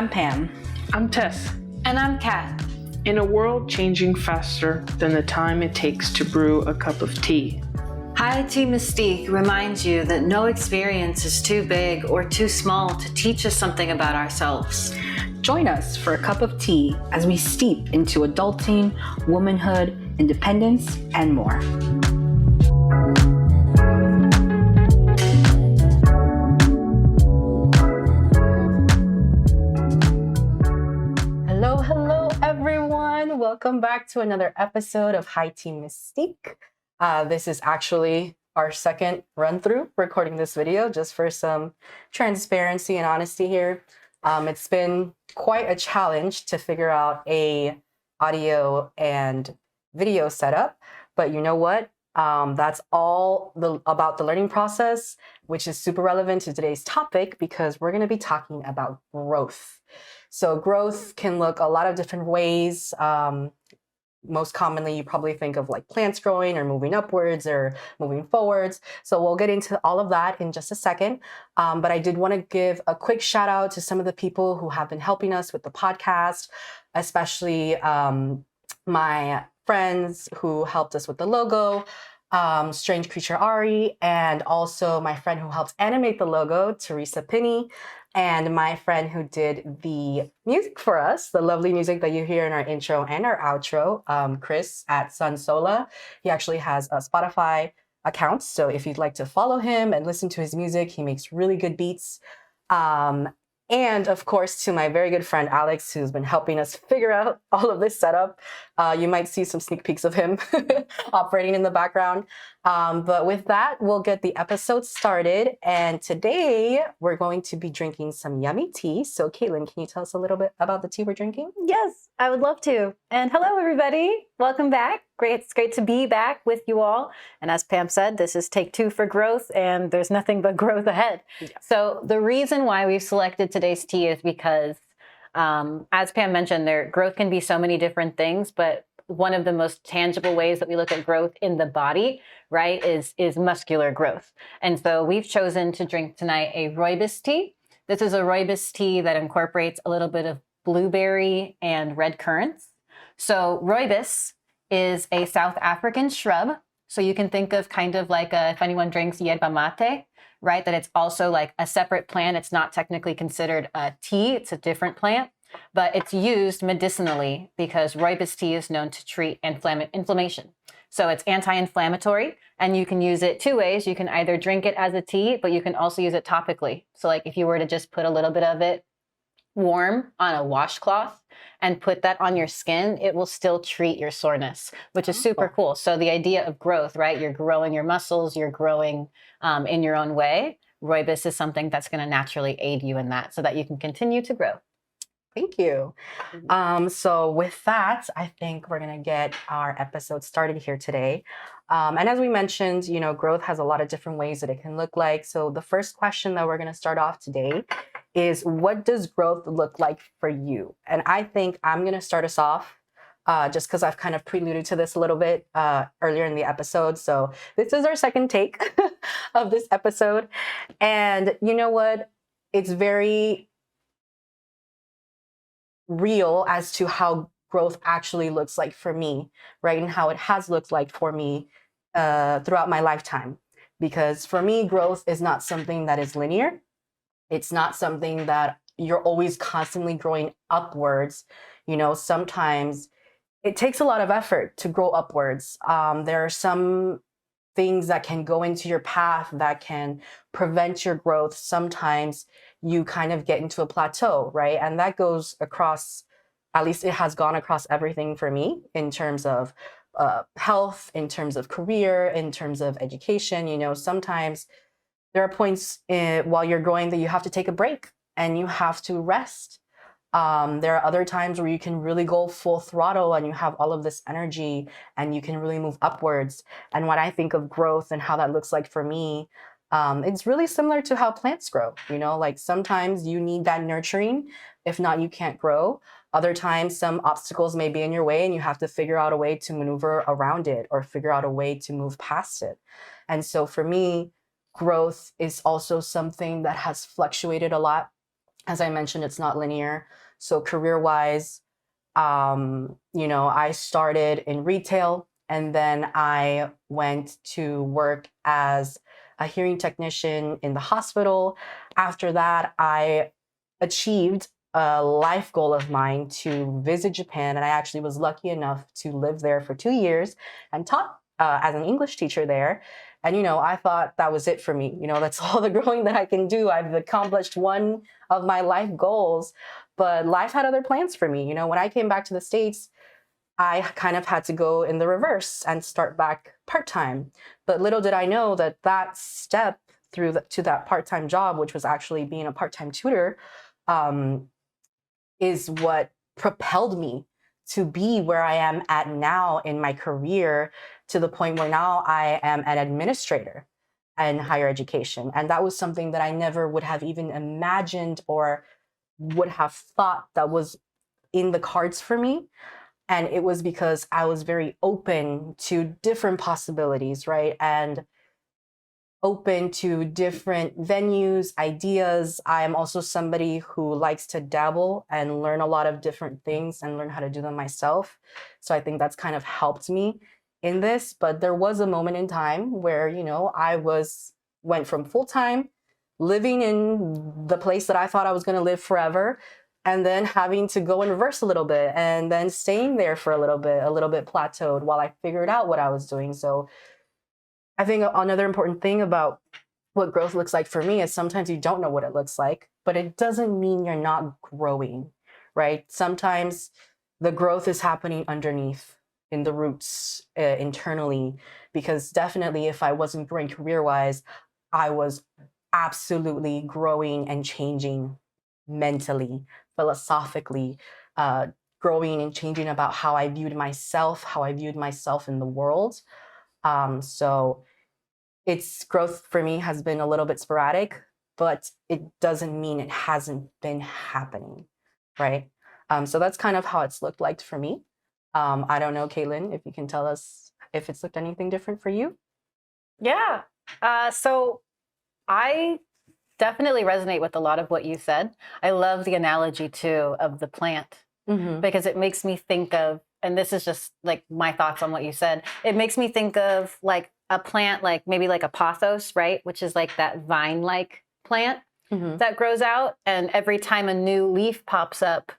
I'm Pam. I'm Tess. And I'm Kat. In a world changing faster than the time it takes to brew a cup of tea, Tea Mystique reminds you that no experience is too big or too small to teach us something about ourselves. Join us for a cup of tea as we steep into adulting, womanhood, independence, and more. Hello, everyone. Welcome back to another episode of Tea Mystique. This is actually our second run through recording this video, just for some transparency and honesty here. It's been quite a challenge to figure out a audio and video setup, but you know what? That's all about the learning process, which is super relevant to today's topic because we're going to be talking about growth. So growth can look a lot of different ways. Most commonly, you probably think of like plants growing or moving upwards or moving forwards. So we'll get into all of that in just a second. But I did want to give a quick shout out to some of the people who have been helping us with the podcast, especially my friends who helped us with the logo, Strange Creature Ari, and also my friend who helped animate the logo, Teresa Pinney, and my friend who did the music for us, the lovely music that you hear in our intro and our outro, Chris at Sun Sola. He actually has a Spotify account, so if you'd like to follow him and listen to his music, he makes really good beats. And of course, to my very good friend Alex, who's been helping us figure out all of this setup. You might see some sneak peeks of him operating in the background. But with that, we'll get the episode started. And today we're going to be drinking some yummy tea. So Caitlin, can you tell us a little bit about the tea we're drinking? Yes, I would love to. And hello, everybody. Welcome back. It's great to be back with you all. And as Pam said, this is take 2 for growth, and there's nothing but growth ahead. Yeah. So the reason why we've selected today's tea is because, as Pam mentioned, growth can be so many different things, but one of the most tangible ways that we look at growth in the body, right, is muscular growth. And so we've chosen to drink tonight a rooibos tea. This is a rooibos tea that incorporates a little bit of blueberry and red currants. So rooibos is a South African shrub. So you can think of kind of like if anyone drinks yerba mate, right, that it's also like a separate plant. It's not technically considered a tea. It's a different plant, but it's used medicinally because rooibos tea is known to treat inflammation. So it's anti-inflammatory, and you can use it 2 ways. You can either drink it as a tea, but you can also use it topically. So like if you were to just put a little bit of it warm on a washcloth and put that on your skin, it will still treat your soreness, which is super cool. So the idea of growth, right? You're growing your muscles, you're growing in your own way. Rooibos is something that's going to naturally aid you in that so that you can continue to grow. Thank you. So with that, I think we're going to get our episode started here today. And as we mentioned, growth has a lot of different ways that it can look like. So the first question that we're going to start off today is, what does growth look like for you? And I think I'm going to start us off just because I've kind of preluded to this a little bit earlier in the episode. So this is our second take of this episode. And you know what? It's very real as to how growth actually looks like for me, right? And how it has looked like for me throughout my lifetime. Because for me, growth is not something that is linear. It's not something that you're always constantly growing upwards. Sometimes it takes a lot of effort to grow upwards. There are some things that can go into your path that can prevent your growth. Sometimes you kind of get into a plateau, right? And that goes across, at least it has gone across everything for me in terms of health, in terms of career, in terms of education. Sometimes there are points while you're growing that you have to take a break and you have to rest. There are other times where you can really go full throttle and you have all of this energy and you can really move upwards. And when I think of growth and how that looks like for me, it's really similar to how plants grow. Like sometimes you need that nurturing. If not, you can't grow. Other times, some obstacles may be in your way and you have to figure out a way to maneuver around it or figure out a way to move past it. And so for me, growth is also something that has fluctuated a lot as I mentioned, it's not linear. So career-wise, I started in retail, and then I went to work as a hearing technician in the hospital. After that, I achieved a life goal of mine to visit Japan, and I actually was lucky enough to live there for 2 years and taught as an English teacher there. And I thought that was it for me. That's all the growing that I can do. I've accomplished one of my life goals, but life had other plans for me. When I came back to the States, I kind of had to go in the reverse and start back part-time. But little did I know that that step to that part-time job, which was actually being a part-time tutor, is what propelled me to be where I am at now in my career, to the point where now I am an administrator in higher education. And that was something that I never would have even imagined or would have thought that was in the cards for me. And it was because I was very open to different possibilities, right? And open to different venues, ideas. I am also somebody who likes to dabble and learn a lot of different things and learn how to do them myself. So I think that's kind of helped me in this. But there was a moment in time where, I went from full-time, living in the place that I thought I was going to live forever, and then having to go in reverse a little bit, and then staying there for a little bit plateaued while I figured out what I was doing. So I think another important thing about what growth looks like for me is sometimes you don't know what it looks like, but it doesn't mean you're not growing, right? Sometimes the growth is happening underneath in the roots, internally, because definitely if I wasn't growing career-wise, I was absolutely growing and changing mentally, philosophically, growing and changing about how I viewed myself in the world. So its growth for me has been a little bit sporadic, but it doesn't mean it hasn't been happening, right? So that's kind of how it's looked like for me. I don't know, Caitlin, if you can tell us if it's looked anything different for you. Yeah. So I definitely resonate with a lot of what you said. I love the analogy too of the plant, because it makes me think of, and this is just like my thoughts on what you said. It makes me think of like a plant, like maybe like a pothos, right? Which is like that vine-like plant that grows out. And every time a new leaf pops up,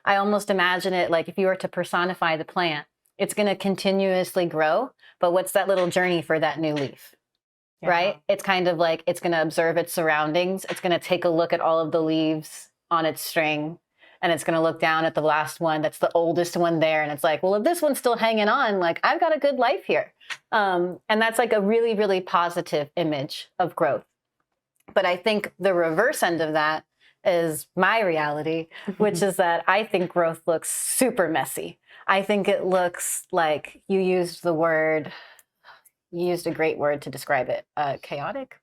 I almost imagine it like if you were to personify the plant, it's going to continuously grow. But what's that little journey for that new leaf? Yeah. Right? It's kind of like it's going to observe its surroundings. It's going to take a look at all of the leaves on its string, and it's going to look down at the last one that's the oldest one there. And it's like, well, if this one's still hanging on, like I've got a good life here. And that's like a really, really positive image of growth. But I think the reverse end of that is my reality, which is that I think growth looks super messy. I think it looks like you used a great word to describe it. Chaotic?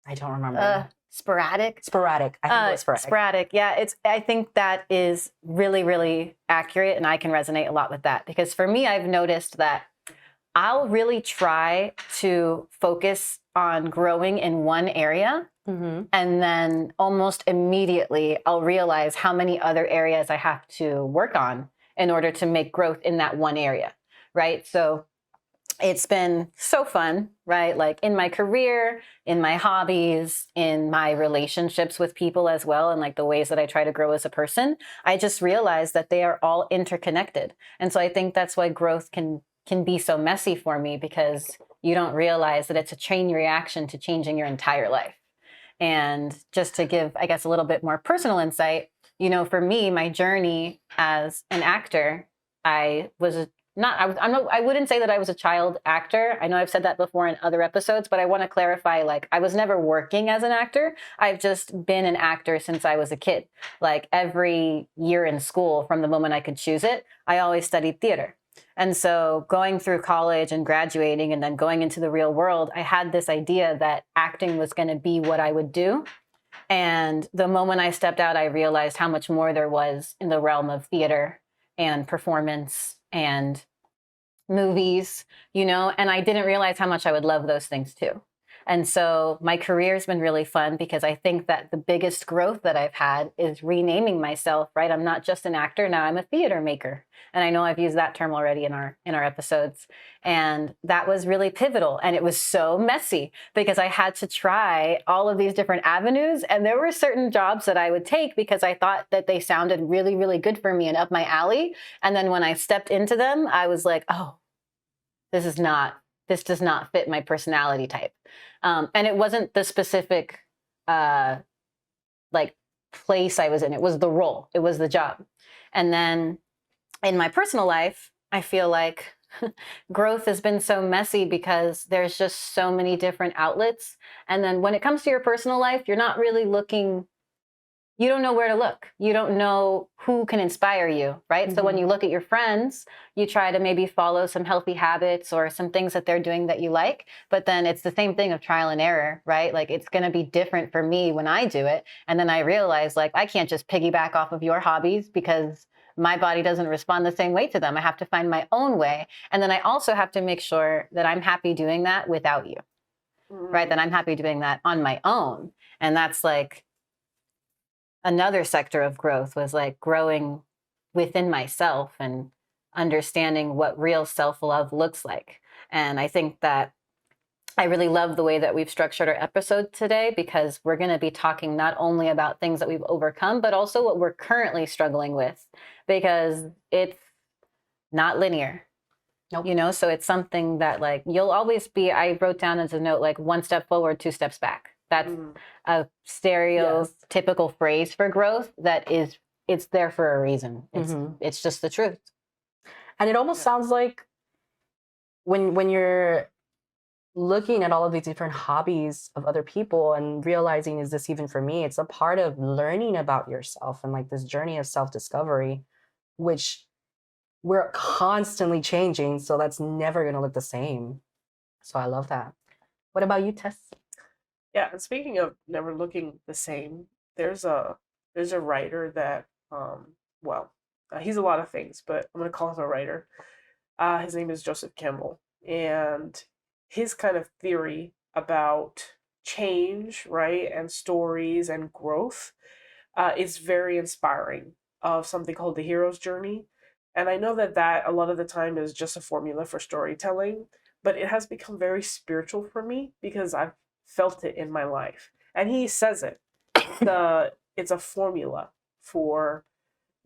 I don't remember. Sporadic. Sporadic. I think it was sporadic. Sporadic. Yeah, I think that is really, really accurate, and I can resonate a lot with that, because for me, I've noticed that I'll really try to focus on growing in one area, and then almost immediately I'll realize how many other areas I have to work on in order to make growth in that one area, right? So it's been so fun, right? Like in my career, in my hobbies, in my relationships with people as well, and like the ways that I try to grow as a person, I just realized that they are all interconnected. And so I think that's why growth can be so messy for me, because you don't realize that it's a chain reaction to changing your entire life. And just to give, I guess, a little bit more personal insight, for me, my journey as an actor, I wouldn't say that I was a child actor. I know I've said that before in other episodes, but I want to clarify, like, I was never working as an actor. I've just been an actor since I was a kid. Like every year in school, from the moment I could choose it, I always studied theater. And so going through college and graduating and then going into the real world, I had this idea that acting was going to be what I would do. And the moment I stepped out, I realized how much more there was in the realm of theater and performance and movies, and I didn't realize how much I would love those things too. And so my career's been really fun because I think that the biggest growth that I've had is renaming myself, right? I'm not just an actor, now I'm a theater maker. And I know I've used that term already in our episodes. And that was really pivotal. And it was so messy because I had to try all of these different avenues. And there were certain jobs that I would take because I thought that they sounded really, really good for me and up my alley. And then when I stepped into them, I was like, oh, this does not fit my personality type. And it wasn't the specific like place I was in. It was the role. It was the job. And then in my personal life, I feel like growth has been so messy because there's just so many different outlets. And then when it comes to your personal life, you're not really looking, you don't know where to look. You don't know who can inspire you, right? So when you look at your friends, you try to maybe follow some healthy habits or some things that they're doing that you like. But then it's the same thing of trial and error, right? Like it's going to be different for me when I do it. And then I realize like, I can't just piggyback off of your hobbies because my body doesn't respond the same way to them. I have to find my own way. And then I also have to make sure that I'm happy doing that without you, right? That I'm happy doing that on my own. And that's like another sector of growth, was like growing within myself and understanding what real self-love looks like. And I think that I really love the way that we've structured our episode today, because we're going to be talking not only about things that we've overcome, but also what we're currently struggling with, because it's not linear. Nope. You know, so it's something that like you'll always be, I wrote down as a note, like 1 step forward, 2 steps back. That's a stereotypical phrase for growth that is, it's there for a reason. It's just the truth. And it almost sounds like when you're looking at all of these different hobbies of other people and realizing, is this even for me? It's a part of learning about yourself and like this journey of self-discovery, which we're constantly changing. So that's never going to look the same. So I love that. What about you, Tess? Yeah, and speaking of never looking the same, there's a writer that he's a lot of things, but I'm gonna call him a writer. His name is Joseph Campbell, and his kind of theory about change, right, and stories and growth is very inspiring, of something called the hero's journey. And I know that a lot of the time is just a formula for storytelling, but it has become very spiritual for me because I've felt it in my life. And he says it. It's a formula for,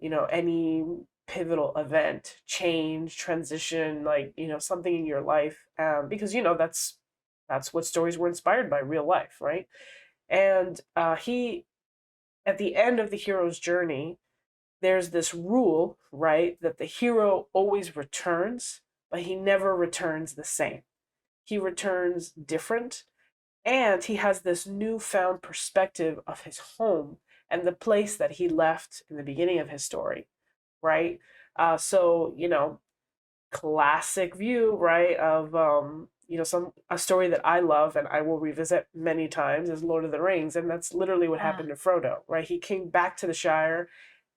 any pivotal event, change, transition, like, something in your life. Because, that's what stories were inspired by, real life, right? And he, at the end of the hero's journey, there's this rule, right, that the hero always returns, but he never returns the same. He returns different, and he has this newfound perspective of his home and the place that he left in the beginning of his story, right? So, classic view, right, of a story that I love and I will revisit many times is Lord of the Rings, and that's literally what happened to Frodo, right? He came back to the Shire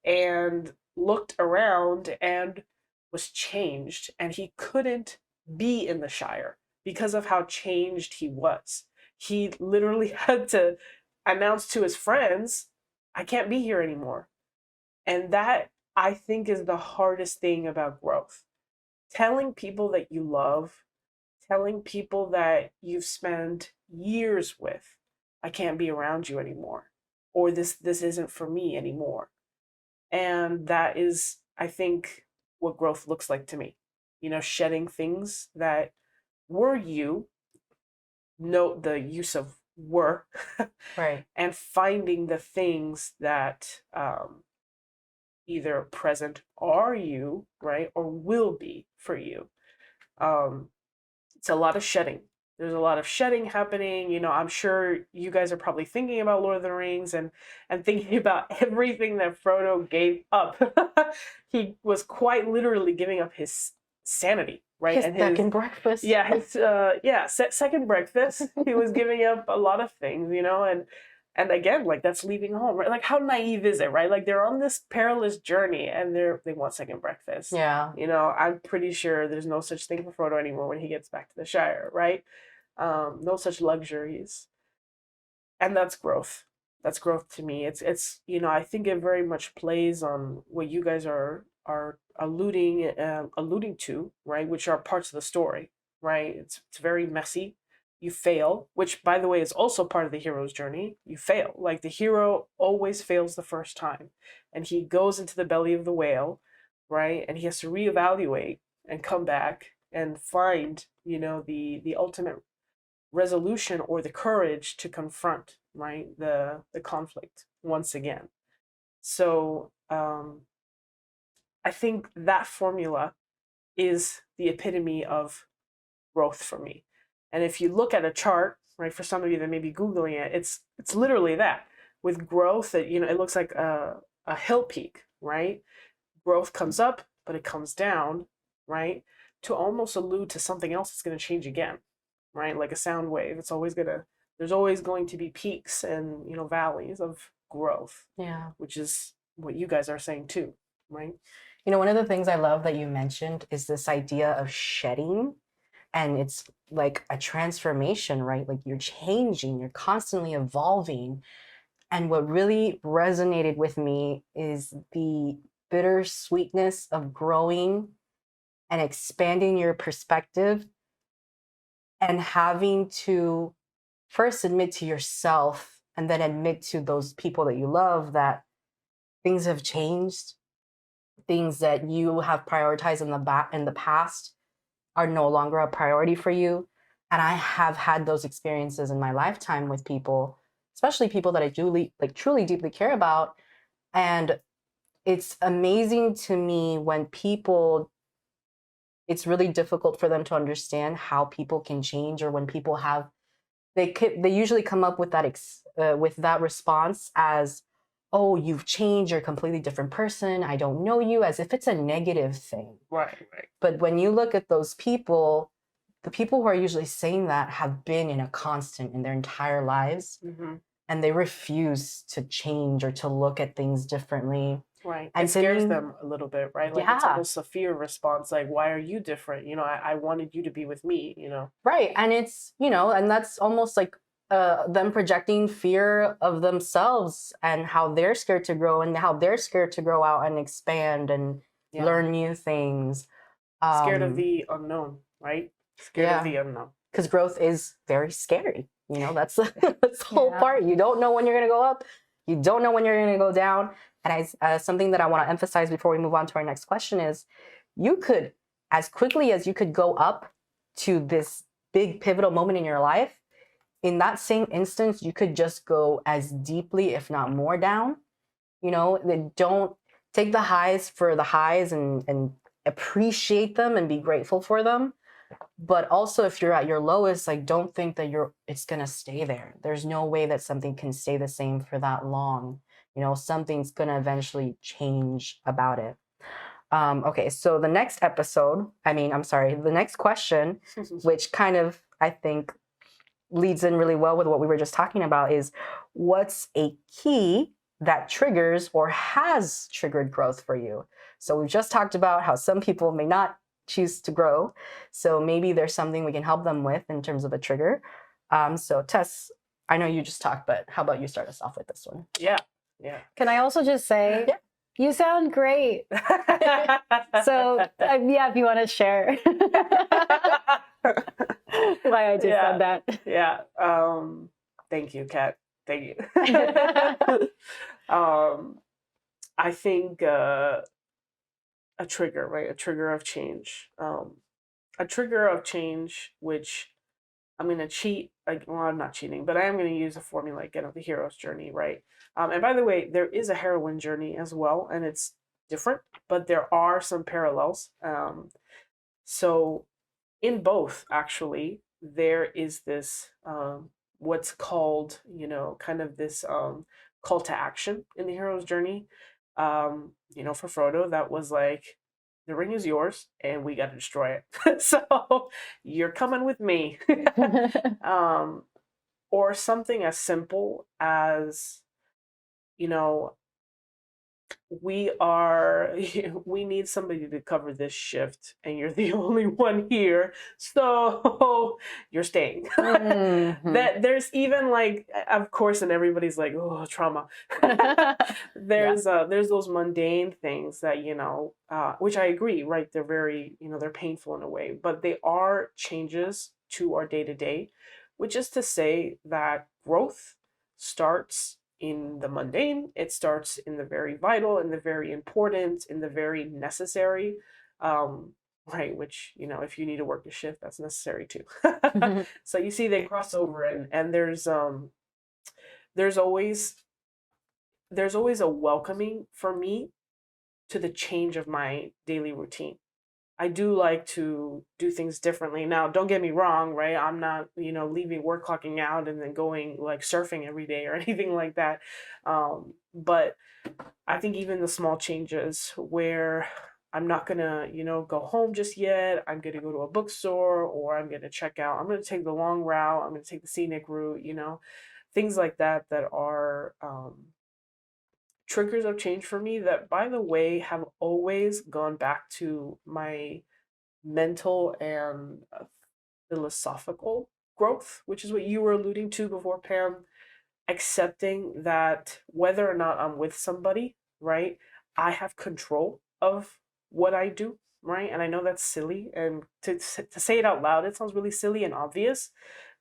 and looked around and was changed, and he couldn't be in the Shire because of how changed he was. He literally had to announce to his friends, I can't be here anymore. And that, I think, is the hardest thing about growth. Telling people that you love, telling people that you've spent years with, I can't be around you anymore, or this isn't for me anymore. And that is, I think, what growth looks like to me. Shedding things that were you, note the use of were, Right. and finding the things that either present are you, right, or will be for you. It's a lot of shedding. There's a lot of shedding happening. I'm sure you guys are probably thinking about Lord of the Rings and thinking about everything that Frodo gave up. He was quite literally giving up his sanity, right? His second breakfast. Yeah, second breakfast. He was giving up a lot of things, and again, like, that's leaving home, right? Like, how naive is it, right? Like, they're on this perilous journey and they want second breakfast. Yeah. I'm pretty sure there's no such thing for Frodo anymore when he gets back to the Shire, right? no such luxuries. And that's growth. That's growth to me. It's I think it very much plays on what you guys are alluding to, right? Which are parts of the story, right? It's very messy. You fail, which by the way is also part of the hero's journey. You fail. Like the hero always fails the first time, and he goes into the belly of the whale, right? And he has to reevaluate and come back and find, the ultimate resolution or the courage to confront, right, the conflict once again. So I think that formula is the epitome of growth for me. And if you look at a chart, right, for some of you that may be googling it, it's literally that. With growth, that it looks like a hill peak, right? Growth comes up, but it comes down, right, to almost allude to something else that's going to change again, right? Like a sound wave. There's always going to be peaks and, valleys of growth. Yeah. Which is what you guys are saying too, right? One of the things I love that you mentioned is this idea of shedding. And it's like a transformation, right? Like you're changing, you're constantly evolving. And what really resonated with me is the bittersweetness of growing and expanding your perspective and having to first admit to yourself and then admit to those people that you love that things have changed, things that you have prioritized in the past are no longer a priority for you. And I have had those experiences in my lifetime with people, especially people that I truly deeply care about. And it's amazing to me when it's really difficult for them to understand how people can change, or when people they usually come up with that response as, oh, you've changed, you're a completely different person, I don't know you, as if it's a negative thing. Right. But when you look at those people, the people who are usually saying that have been in a constant in their entire lives, Mm-hmm. and they refuse to change or to look at things differently. Right. And It scares them a little bit, right? Like it's Yeah. almost a fear response. Like, why are you different? I wanted you to be with me, Right. And it's, and that's almost like them projecting fear of themselves and how they're scared to grow and how they're scared to grow out and expand and Yeah. learn new things. Scared of the unknown, right? Scared of the unknown. Because growth is very scary. That's that's the whole Yeah. part. You don't know when you're going to go up. You don't know when you're going to go down. And something that I want to emphasize before we move on to our next question is, you could, as quickly as you could go up to this big pivotal moment in your life, in that same instance, you could just go as deeply, if not more, down. Don't take the highs for the highs and appreciate them and be grateful for them. But also, if you're at your lowest, like, don't think that it's gonna stay there. There's no way that something can stay the same for that long. Something's gonna eventually change about it. Okay, so the next question, which kind of, I think, leads in really well with what we were just talking about, is what's a key that triggers or has triggered growth for you? So we've just talked about how some people may not choose to grow. So maybe there's something we can help them with in terms of a trigger. So Tess, I know you just talked, but how about you start us off with this one? Yeah. Can I also just say, Yeah. You sound great. So if you want to share why I just said that. Yeah. Thank you, Kat. Thank you. I think a trigger, right? A trigger of change. A trigger of change, which I'm going to cheat. I'm not cheating, but I am going to use a formula again of the hero's journey, right? And by the way, there is a heroine journey as well, and it's different, but there are some parallels. So in both, actually, there is this what's called, kind of this call to action in the hero's journey. For Frodo, that was like, the ring is yours and we got to destroy it. So you're coming with me. Or something as simple as, we need somebody to cover this shift, and you're the only one here, so you're staying. Mhm. That there's even like, of course, and everybody's like, oh, trauma. There's those mundane things that, which I agree, right? They're very, they're painful in a way, but they are changes to our day to day, which is to say that growth starts in the mundane. It starts in the very vital, in the very important, in the very necessary. Right, which, if you need to work a shift, that's necessary too. So you see they cross over, and there's always a welcoming for me to the change of my daily routine. I do like to do things differently. Now, don't get me wrong, right? I'm not, leaving work, clocking out, and then going like surfing every day or anything like that. But I think even the small changes where I'm not gonna, go home just yet. I'm gonna go to a bookstore, or I'm gonna check out. I'm gonna take the long route. I'm gonna take the scenic route. Things like that that are triggers of change for me. That, by the way, have always gone back to my mental and philosophical growth, which is what you were alluding to before, Pam. Accepting that whether or not I'm with somebody, right, I have control of what I do, right? And I know that's silly, and to say it out loud, it sounds really silly and obvious,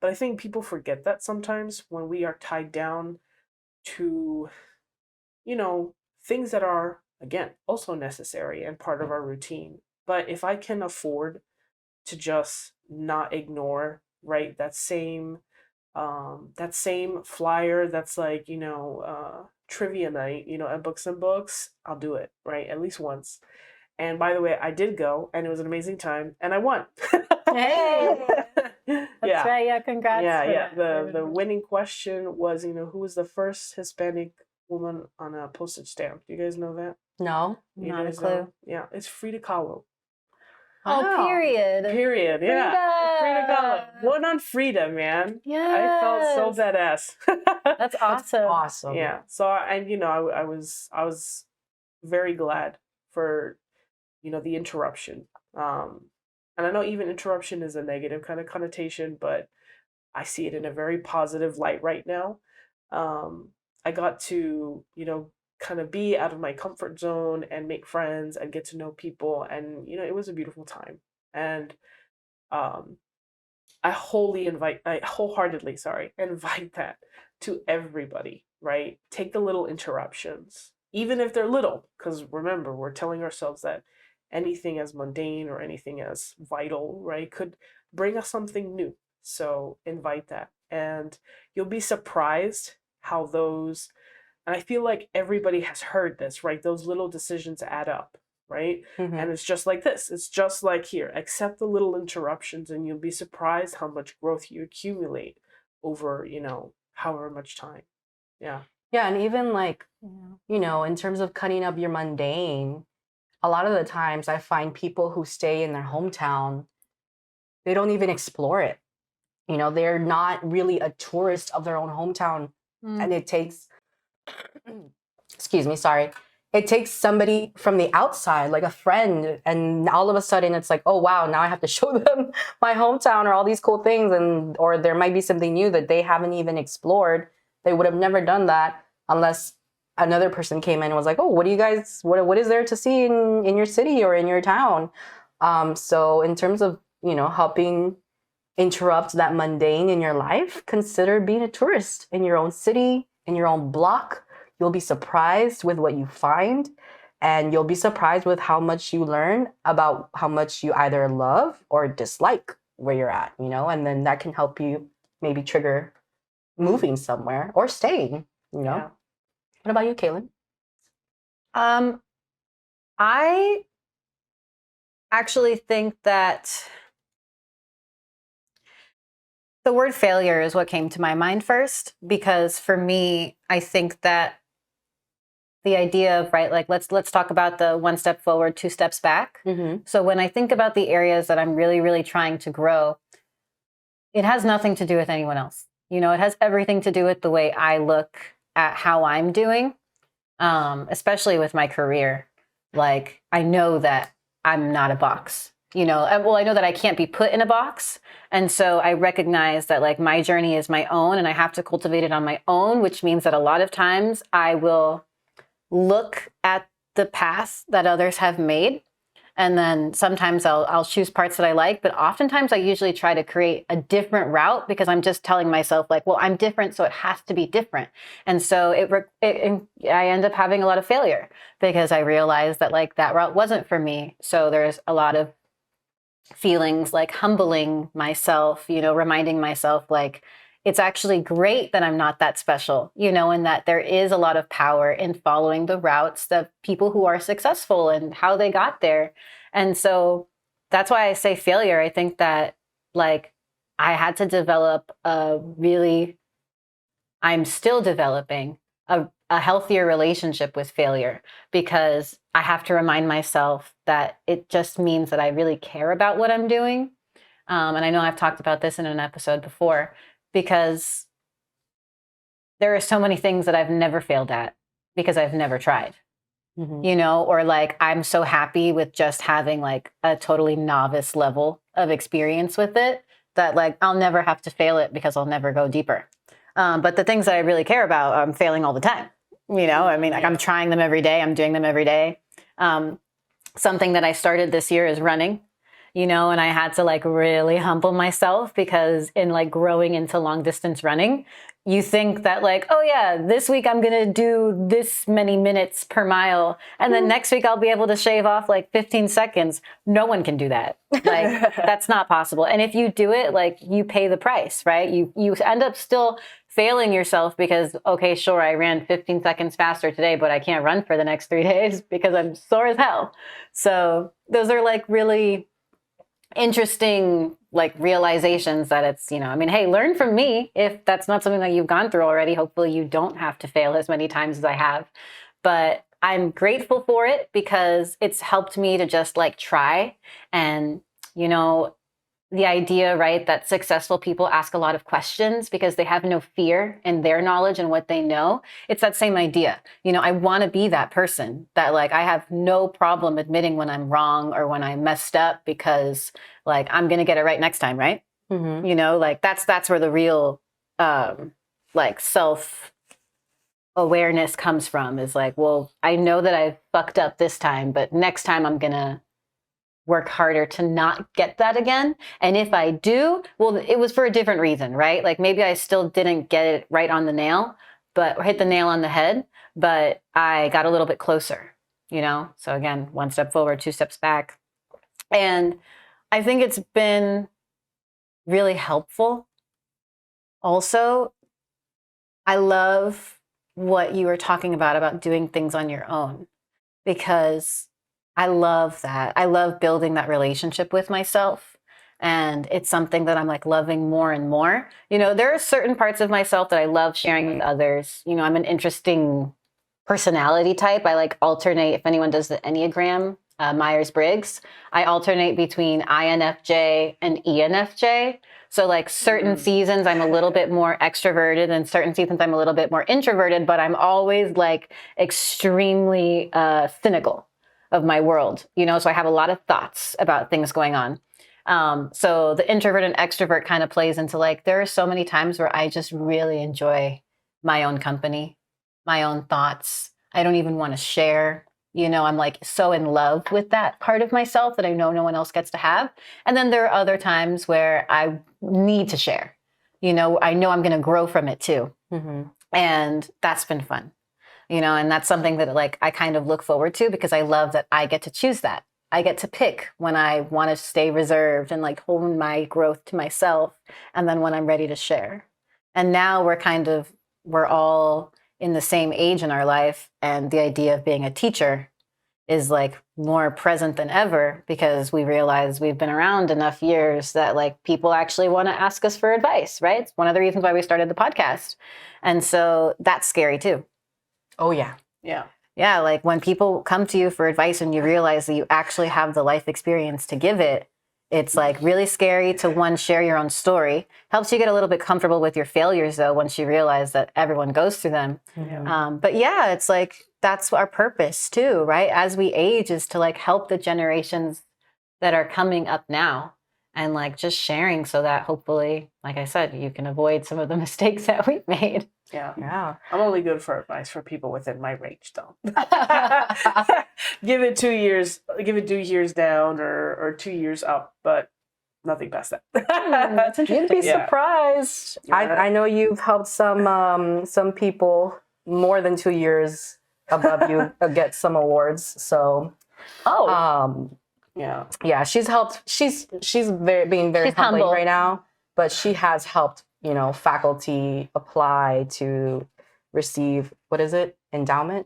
but I think people forget that sometimes when we are tied down to, things that are, again, also necessary and part of our routine. But if I can afford to just not ignore, right, that same flyer that's like, trivia night, at Books and Books, I'll do it, right, at least once. And by the way, I did go, and it was an amazing time, and I won. Hey, that's Yeah. right. Yeah, congrats. Yeah, for yeah. that. The winning question was, who was the first Hispanic woman on a postage stamp? Do you guys know that? No. You Not a guys clue. know? Yeah, it's Frida Kahlo. Oh, Wow. period. Period. Yeah. Frida Kahlo. Frida. One on Frida, man. Yes. I felt so badass. That's awesome. Awesome. Yeah. So, and I was very glad for, the interruption. And I know even interruption is a negative kind of connotation, but I see it in a very positive light right now. I got to, kind of be out of my comfort zone and make friends and get to know people, and it was a beautiful time. And um, I wholeheartedly, sorry, invite that to everybody, right? Take the little interruptions, even if they're little, because remember, we're telling ourselves that anything as mundane or anything as vital, right, could bring us something new. So invite that. And you'll be surprised how those, and I feel like everybody has heard this, right? Those little decisions add up, right? Mhm. And it's just like this. It's just like here. Accept the little interruptions, and you'll be surprised how much growth you accumulate over, however much time. Yeah. Yeah, and even like, in terms of cutting up your mundane, a lot of the times I find people who stay in their hometown, they don't even explore it. They're not really a tourist of their own hometown. And it takes, excuse me, sorry. It takes somebody from the outside, like a friend, and all of a sudden it's like, oh wow, now I have to show them my hometown or all these cool things, or there might be something new that they haven't even explored. They would have never done that unless another person came in and was like, oh, what is there to see in your city or in your town? So in terms of, helping interrupt that mundane in your life, consider being a tourist in your own city, in your own block. You'll be surprised with what you find, and you'll be surprised with how much you learn about how much you either love or dislike where you're at, and then that can help you maybe trigger moving somewhere or staying, Yeah. What about you, Kaylin? I actually think that the word failure is what came to my mind first, because for me, I think that the idea of, right, like let's talk about the one step forward, two steps back. Mm-hmm. So when I think about the areas that I'm really, really trying to grow, it has nothing to do with anyone else. It has everything to do with the way I look at how I'm doing. especially with my career. Like, I know that I'm not a box, you know, well, I know that I can't be put in a box. And so I recognize that like my journey is my own and I have to cultivate it on my own, which means that a lot of times I will look at the path that others have made. And then sometimes I'll choose parts that I like, but oftentimes I usually try to create a different route because I'm just telling myself like, well, I'm different, so it has to be different. And so I end up having a lot of failure because I realized that like that route wasn't for me. So there's a lot of feelings like humbling myself, you know, reminding myself like, it's actually great that I'm not that special, you know, and that there is a lot of power in following the routes that people who are successful and how they got there. And so that's why I say failure. I think that like I had to develop I'm still developing a healthier relationship with failure because I have to remind myself that it just means that I really care about what I'm doing. And I know I've talked about this in an episode before, because there are so many things that I've never failed at because I've never tried, you know, or like I'm so happy with just having like a totally novice level of experience with it that like I'll never have to fail it because I'll never go deeper. But the things that I really care about, I'm failing all the time. You know, I mean, like I'm trying them every day. I'm doing them every day. Something that I started this year is running. You know, and I had to like really humble myself because in like growing into long distance running, you think that like, oh yeah, this week I'm going to do this many minutes per mile. And then next week I'll be able to shave off like 15 seconds. No one can do that. Like that's not possible. And if you do it, like you pay the price, right? You end up still failing yourself because, okay, sure, I ran 15 seconds faster today, but I can't run for the next 3 days because I'm sore as hell. So those are like really interesting like realizations that it's, you know, I mean, hey, learn from me if that's not something that you've gone through already. Hopefully you don't have to fail as many times as I have, but I'm grateful for it because it's helped me to just like try. And, you know, the idea, right, that successful people ask a lot of questions because they have no fear in their knowledge and what they know. It's that same idea. You know, I want to be that person that like I have no problem admitting when I'm wrong or when I messed up because like I'm going to get it right next time, right? You know, like that's where the real like self awareness comes from is like, well, I know that I fucked up this time, but next time I'm going to work harder to not get that again. And if I do, well, it was for a different reason, right? Like maybe I still didn't get it right on the nail, or hit the nail on the head, but I got a little bit closer, you know? So again, 1 step forward, 2 steps back. And I think it's been really helpful. Also, I love what you were talking about doing things on your own, because I love that. I love building that relationship with myself. And it's something that I'm like loving more and more. You know, there are certain parts of myself that I love sharing with others. You know, I'm an interesting personality type. I like alternate, if anyone does the Enneagram, Myers-Briggs, I alternate between INFJ and ENFJ. So like certain seasons I'm a little bit more extroverted and certain seasons I'm a little bit more introverted, but I'm always like extremely cynical of my world, you know, so I have a lot of thoughts about things going on. So the introvert and extrovert kind of plays into like, there are so many times where I just really enjoy my own company, my own thoughts. I don't even want to share, you know, I'm like so in love with that part of myself that I know no one else gets to have. And then there are other times where I need to share, you know I'm going to grow from it too. And that's been fun. You know, and that's something that like I kind of look forward to because I love that I get to choose that. I get to pick when I want to stay reserved and like hold my growth to myself, and then when I'm ready to share. And now we're all in the same age in our life, and the idea of being a teacher is like more present than ever because we realize we've been around enough years that like people actually want to ask us for advice, right? It's one of the reasons why we started the podcast. And so that's scary too. Oh, yeah. Yeah. Yeah, like when people come to you for advice and you realize that you actually have the life experience to give it, It's like really scary to one, share your own story. Helps you get a little bit comfortable with your failures though, once you realize that everyone goes through them. But yeah, it's like, that's our purpose too, right? As we age, is to like help the generations that are coming up now, and like just sharing so that hopefully, like I said, you can avoid some of the mistakes that we've made. Yeah. I'm only good for advice for people within my range, though. Give it 2 years. Give it 2 years down or 2 years up, but nothing past that. That's interesting. You'd be surprised. I know you've helped some people more than 2 years above you get some awards. So, yeah, she's helped. She's being very humbling right now, but she has helped, faculty apply to receive, what is it, endowment?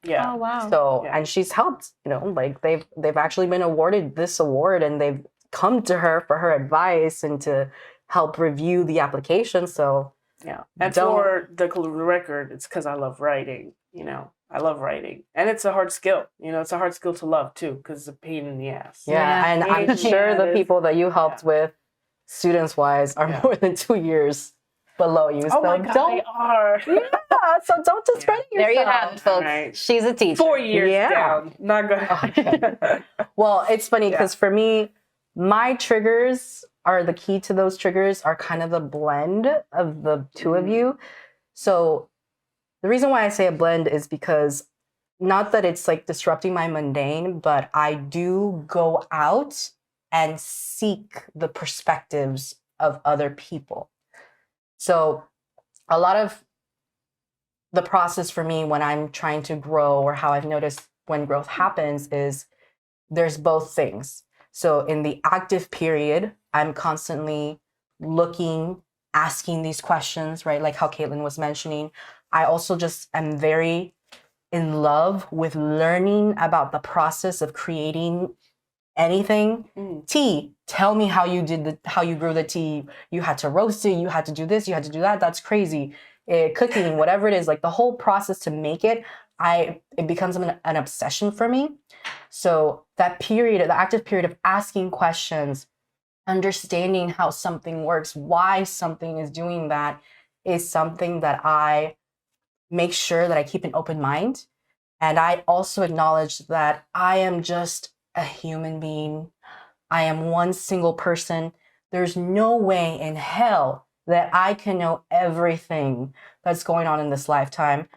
Yeah. Oh wow. So and she's helped, like they've actually been awarded this award, and they've come to her for her advice and to help review the application. So and for the record, it's because I love writing. I love writing, and it's a hard skill. It's a hard skill to love too, because it's a pain in the ass. And I'm sure the people that you helped with, students wise, are more than 2 years below you. Oh my God, they are. So don't discredit yourself. There you have it, folks. Right. She's a teacher. 4 years down. Not good. Well, it's funny because for me, my triggers are the key to those triggers are kind of the blend of the two of you. So the reason why I say a blend is because not that it's like disrupting my mundane, but I do go out and seek the perspectives of other people. So a lot of the process for me when I'm trying to grow, or how I've noticed when growth happens, is there's both things. So in the active period, I'm constantly looking, asking these questions, right? Like how Caitlin was mentioning. I also just am very in love with learning about the process of creating anything. Tea, tell me how you grew the tea. You had to roast it, you had to do this, you had to do that. That's crazy. Cooking, whatever it is, like the whole process to make it, it becomes an obsession for me. So that period, the active period of asking questions, understanding how something works, why something is doing that, is something that I make sure that I keep an open mind. And I also acknowledge that I am just a human being. I am one single person. There's no way in hell that I can know everything that's going on in this lifetime.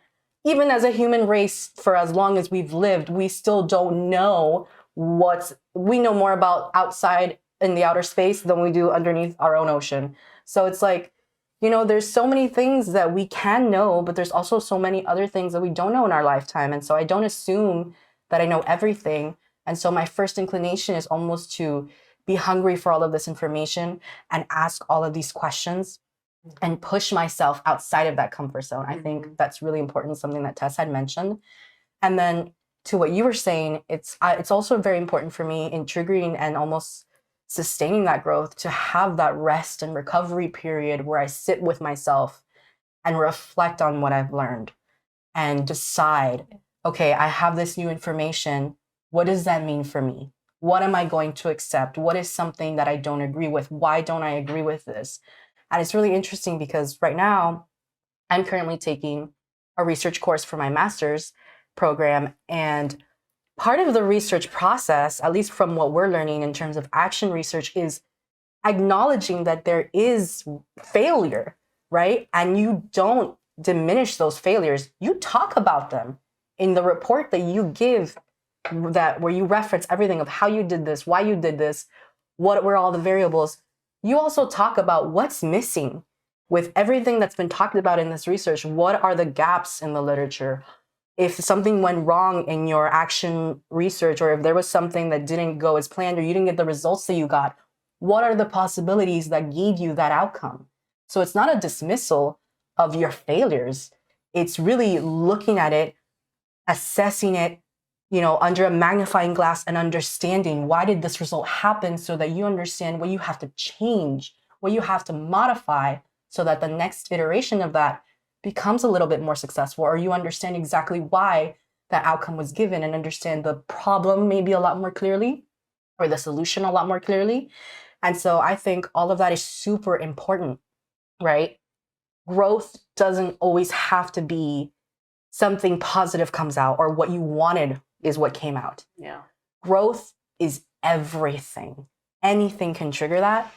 Even as a human race, for as long as we've lived, we still don't know we know more about outside in the outer space than we do underneath our own ocean. So it's like, there's so many things that we can know, but there's also so many other things that we don't know in our lifetime. And so I don't assume that I know everything. And so my first inclination is almost to be hungry for all of this information and ask all of these questions and push myself outside of that comfort zone. I think that's really important, something that Tess had mentioned. And then to what you were saying, it's also very important for me in triggering and almost sustaining that growth to have that rest and recovery period where I sit with myself and reflect on what I've learned and decide, okay, I have this new information. What does that mean for me? What am I going to accept? What is something that I don't agree with? Why don't I agree with this? And it's really interesting because right now I'm currently taking a research course for my master's program. And part of the research process, at least from what we're learning in terms of action research, is acknowledging that there is failure, right? And you don't diminish those failures. You talk about them in the report that you give, where you reference everything of how you did this, why you did this, what were all the variables. You also talk about what's missing with everything that's been talked about in this research. What are the gaps in the literature? If something went wrong in your action research, or if there was something that didn't go as planned, or you didn't get the results that you got, what are the possibilities that gave you that outcome? So it's not a dismissal of your failures. It's really looking at it, assessing it, under a magnifying glass, and understanding why did this result happen, so that you understand what you have to change, what you have to modify, so that the next iteration of that becomes a little bit more successful, or you understand exactly why that outcome was given and understand the problem maybe a lot more clearly. or the solution a lot more clearly. And so I think all of that is super important, right? Growth doesn't always have to be something positive comes out or what you wanted is what came out. Yeah. Growth is everything. Anything can trigger that,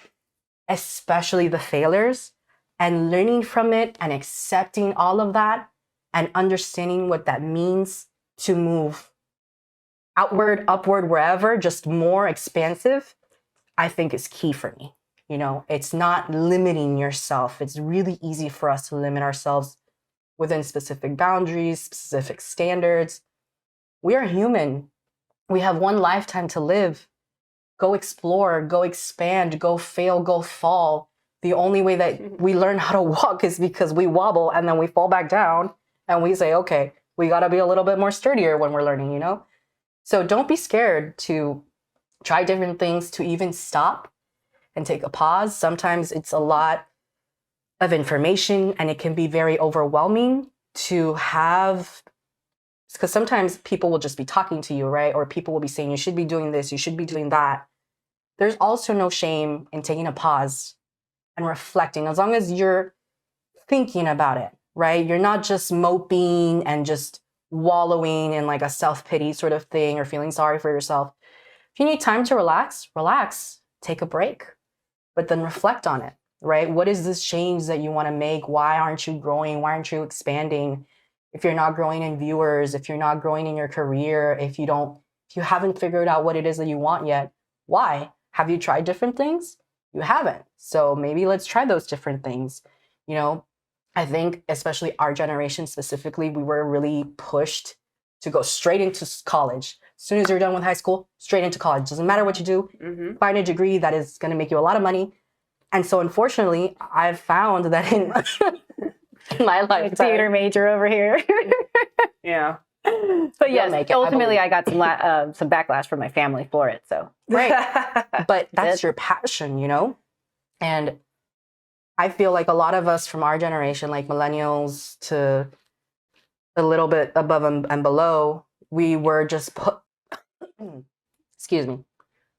especially the failures, and learning from it and accepting all of that and understanding what that means to move outward, upward, wherever, just more expansive, I think is key for me. You know, it's not limiting yourself. It's really easy for us to limit ourselves within specific boundaries, specific standards. We are human. We have one lifetime to live. Go explore, go expand, go fail, go fall. The only way that we learn how to walk is because we wobble and then we fall back down and we say, okay, we got to be a little bit more sturdier when we're learning, you know? So don't be scared to try different things, to even stop and take a pause. Sometimes it's a lot of information and it can be very overwhelming to have, because sometimes people will just be talking to you, right? Or people will be saying, you should be doing this, you should be doing that. There's also no shame in taking a pause and reflecting, as long as you're thinking about it, right? You're not just moping and just wallowing in like a self-pity sort of thing or feeling sorry for yourself. If you need time to relax, take a break, but then reflect on it, right? What is this change that you want to make? Why aren't you growing? Why aren't you expanding? If you're not growing in viewers, if you're not growing in your career, if you haven't figured out what it is that you want yet, why? Have you tried different things? You haven't. So maybe let's try those different things. You know, I think especially our generation specifically, we were really pushed to go straight into college. As soon as you're done with high school, straight into college. Doesn't matter what you do, find a degree that is going to make you a lot of money. And so unfortunately, I've found that in my lifetime. Theater major over here. Yeah. But yes, make it, ultimately I got some backlash from my family for it. So right. But that's your passion, you know? And I feel like a lot of us from our generation, like millennials to a little bit above and below, we were just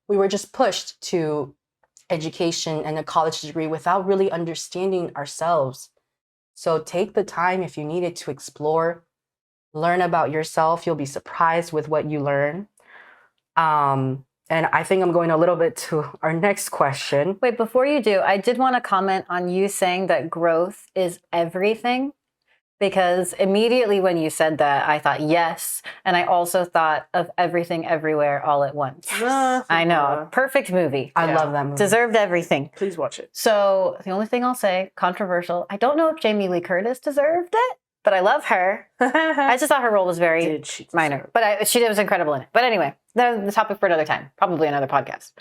we were just pushed to education and a college degree without really understanding ourselves. So take the time if you need it to explore, learn about yourself. You'll be surprised with what you learn. And I think I'm going a little bit to our next question. wait, before you do, I did want to comment on you saying that growth is everything. Because immediately when you said that, I thought, yes. And I also thought of Everything Everywhere All at Once. Yes. I know. Perfect movie. I love that movie. Deserved everything. Please watch it. So the only thing I'll say, controversial, I don't know if Jamie Lee Curtis deserved it, but I love her. I just thought her role was very minor. But she was incredible in it. But anyway, that's the topic for another time. Probably another podcast.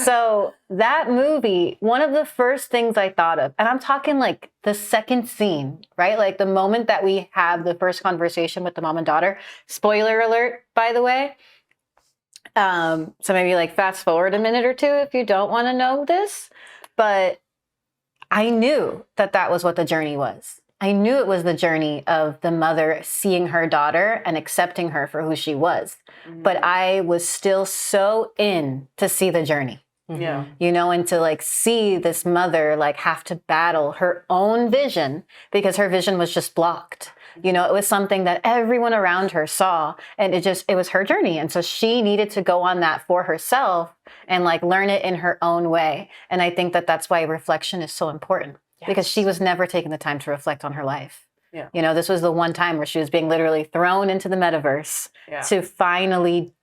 So that movie, one of the first things I thought of, and I'm talking like the second scene, right? Like the moment that we have the first conversation with the mom and daughter. Spoiler alert, by the way. So maybe like fast forward a minute or two if you don't want to know this. But I knew that that was what the journey was. I knew it was the journey of the mother seeing her daughter and accepting her for who she was. Mm-hmm. But I was still so in to see the journey. Yeah. You know, and to like see this mother like have to battle her own vision because her vision was just blocked. You know, it was something that everyone around her saw and it was her journey. And so she needed to go on that for herself and like learn it in her own way. And I think that that's why reflection is so important. Yes. Because she was never taking the time to reflect on her life. Yeah. You know, this was the one time where she was being literally thrown into the metaverse to finally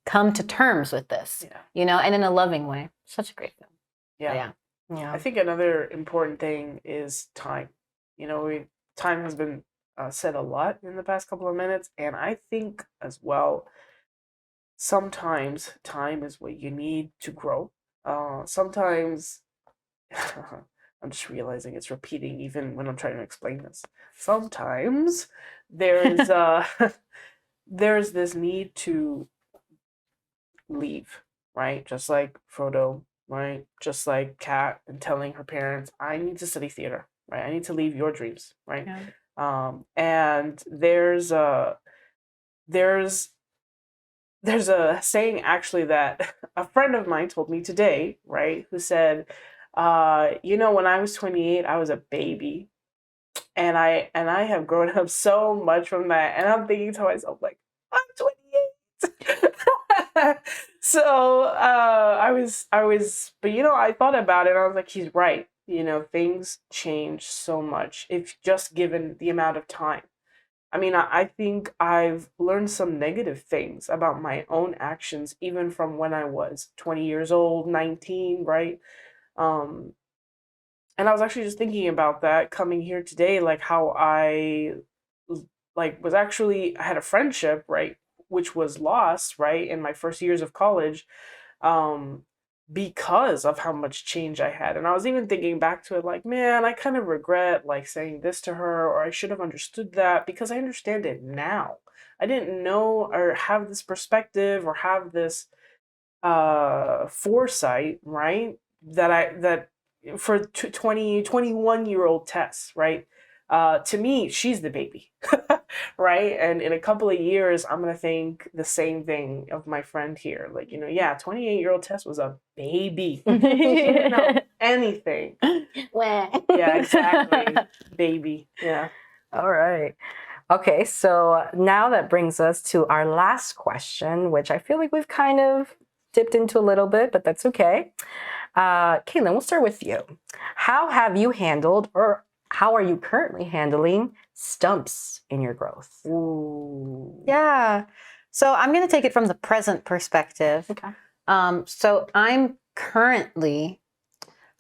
come to terms with this, you know, and in a loving way. Such a great film. Yeah. I think another important thing is time. You know, time has been said a lot in the past couple of minutes. And I think as well, sometimes time is what you need to grow. Sometimes... I'm just realizing it's repeating even when I'm trying to explain this. Sometimes there's there's this need to leave, right? Just like Frodo, right? Just like Kat and telling her parents, I need to study theater, right? I need to leave your dreams, right? Yeah. And there's there's a saying actually that a friend of mine told me today, right? Who said, when I was 28, I was a baby. And I have grown up so much from that. And I'm thinking to myself, like, I'm 28. So but I thought about it and I was like, he's right. Things change so much if just given the amount of time. I mean, I think I've learned some negative things about my own actions, even from when I was 20 years old, 19, right? Um, and I was actually just thinking about that coming here today, like how like was actually I had a friendship, right, which was lost, right, in my first years of college, um, because of how much change I had. And I was even thinking back to it, like, man, I kind of regret like saying this to her, or I should have understood that because I understand it now. I didn't know or have this perspective or have this foresight, right? That for 20, 21-year-old Tess, right? To me, she's the baby, right? And in a couple of years, I'm going to think the same thing of my friend here. Like, yeah, 28-year-old Tess was a baby. She didn't know anything. Yeah, exactly. Baby. Yeah. All right. Okay, so now that brings us to our last question, which I feel like we've kind of dipped into a little bit, but that's okay. Caitlin, we'll start with you. How have you handled, or how are you currently handling stumps in your growth? Ooh. Yeah. So I'm going to take it from the present perspective. Okay. So I'm currently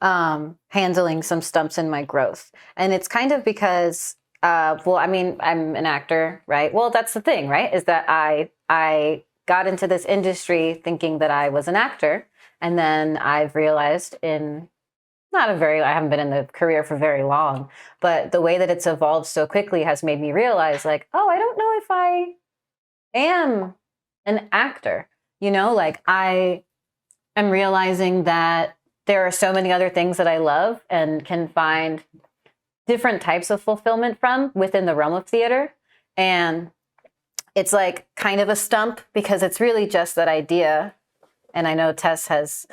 handling some stumps in my growth. And it's kind of because, I'm an actor, right? Well, that's the thing, right? Is that I got into this industry thinking that I was an actor. And then I've realized I haven't been in the career for very long, but the way that it's evolved so quickly has made me realize like, oh, I don't know if I am an actor, like I am realizing that there are so many other things that I love and can find different types of fulfillment from within the realm of theater. And it's like kind of a stump because it's really just that idea. And I know Tess has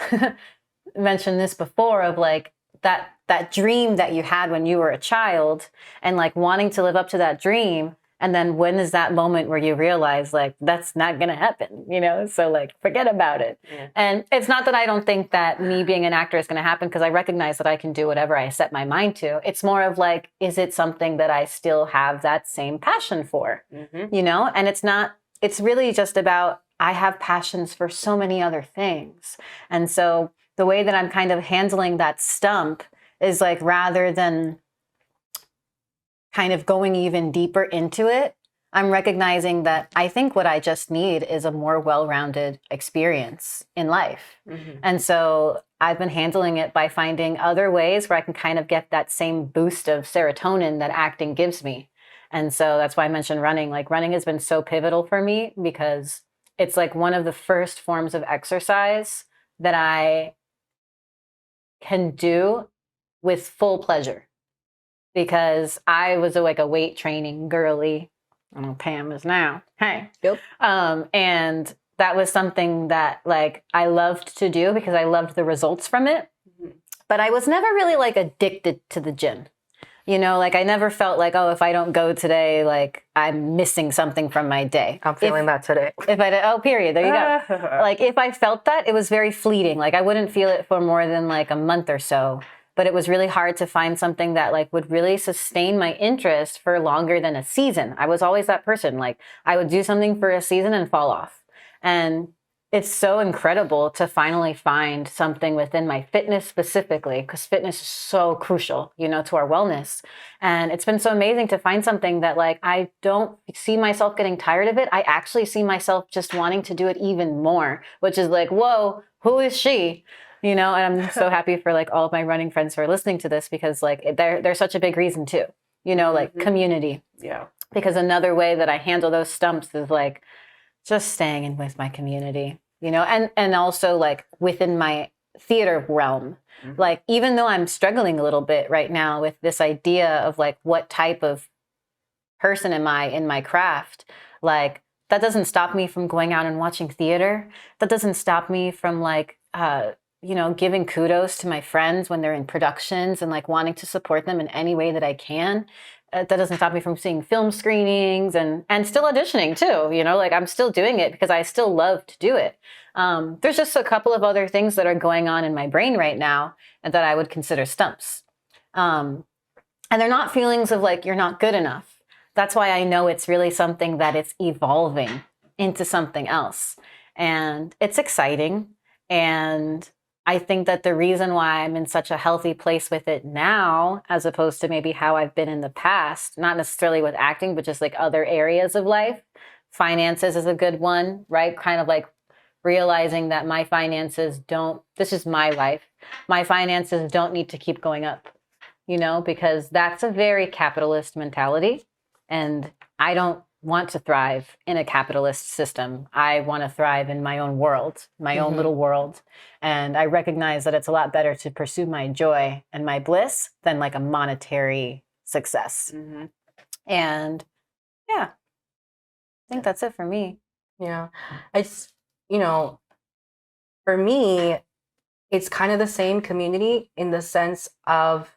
mentioned this before of like that dream that you had when you were a child and like wanting to live up to that dream. And then when is that moment where you realize like that's not going to happen, So like forget about it. Yeah. And it's not that I don't think that me being an actor is going to happen because I recognize that I can do whatever I set my mind to. It's more of like, is it something that I still have that same passion for, And it's really just about I have passions for so many other things. And so the way that I'm kind of handling that stump is like rather than kind of going even deeper into it, I'm recognizing that I think what I just need is a more well-rounded experience in life. Mm-hmm. And so I've been handling it by finding other ways where I can kind of get that same boost of serotonin that acting gives me. And so that's why I mentioned running. Like running has been so pivotal for me because it's like one of the first forms of exercise that I can do with full pleasure. Because I was like a weight training girly. I don't know, Pam is now. Hey. Yep. And that was something that like I loved to do because I loved the results from it. Mm-hmm. But I was never really like addicted to the gym. Like I never felt like, oh, if I don't go today, like I'm missing something from my day. I'm feeling that today. Period. There you go. Like if I felt that, it was very fleeting. Like I wouldn't feel it for more than like a month or so. But it was really hard to find something that like would really sustain my interest for longer than a season. I was always that person. Like I would do something for a season and fall off. And it's so incredible to finally find something within my fitness specifically, because fitness is so crucial, to our wellness. And it's been so amazing to find something that like, I don't see myself getting tired of it. I actually see myself just wanting to do it even more, which is like, whoa, who is she? And I'm so happy for like all of my running friends who are listening to this because like they're such a big reason too, like Mm-hmm. community. Yeah. Because another way that I handle those stumps is like just staying in with my community, and also like within my theater realm. Mm-hmm. Like even though I'm struggling a little bit right now with this idea of like what type of person am I in my craft, like That doesn't stop me from going out and watching theater. That doesn't stop me from like, giving kudos to my friends when they're in productions and like wanting to support them in any way that I can. That doesn't stop me from seeing film screenings and still auditioning too. Like I'm still doing it because I still love to do it. There's just a couple of other things that are going on in my brain right now and that I would consider stumps. And they're not feelings of like, you're not good enough. That's why I know it's really something that it's evolving into something else. And it's exciting. And I think that the reason why I'm in such a healthy place with it now, as opposed to maybe how I've been in the past, not necessarily with acting, but just like other areas of life, finances is a good one, right? Kind of like realizing that my finances this is my life. My finances don't need to keep going up, because that's a very capitalist mentality. And I don't want to thrive in a capitalist system. I want to thrive in my own world, my own little world. And I recognize that it's a lot better to pursue my joy and my bliss than like a monetary success. And yeah, I think that's it for me. Yeah. It's, for me, it's kind of the same community in the sense of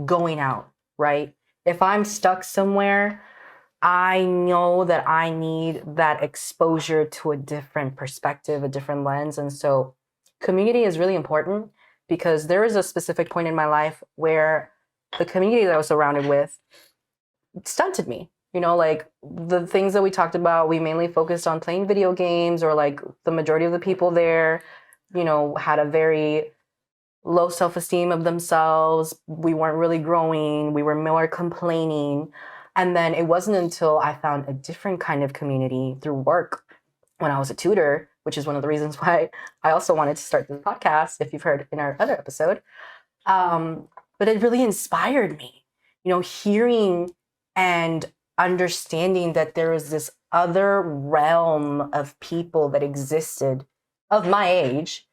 going out, right? If I'm stuck somewhere, I know that I need that exposure to a different perspective, a different lens. And so community is really important because there is a specific point in my life where the community that I was surrounded with stunted me. Like the things that we talked about, we mainly focused on playing video games, or like the majority of the people there, had a very low self-esteem of themselves. We weren't really growing. We were more complaining. And then it wasn't until I found a different kind of community through work when I was a tutor, which is one of the reasons why I also wanted to start this podcast, if you've heard in our other episode. But it really inspired me, hearing and understanding that there was this other realm of people that existed of my age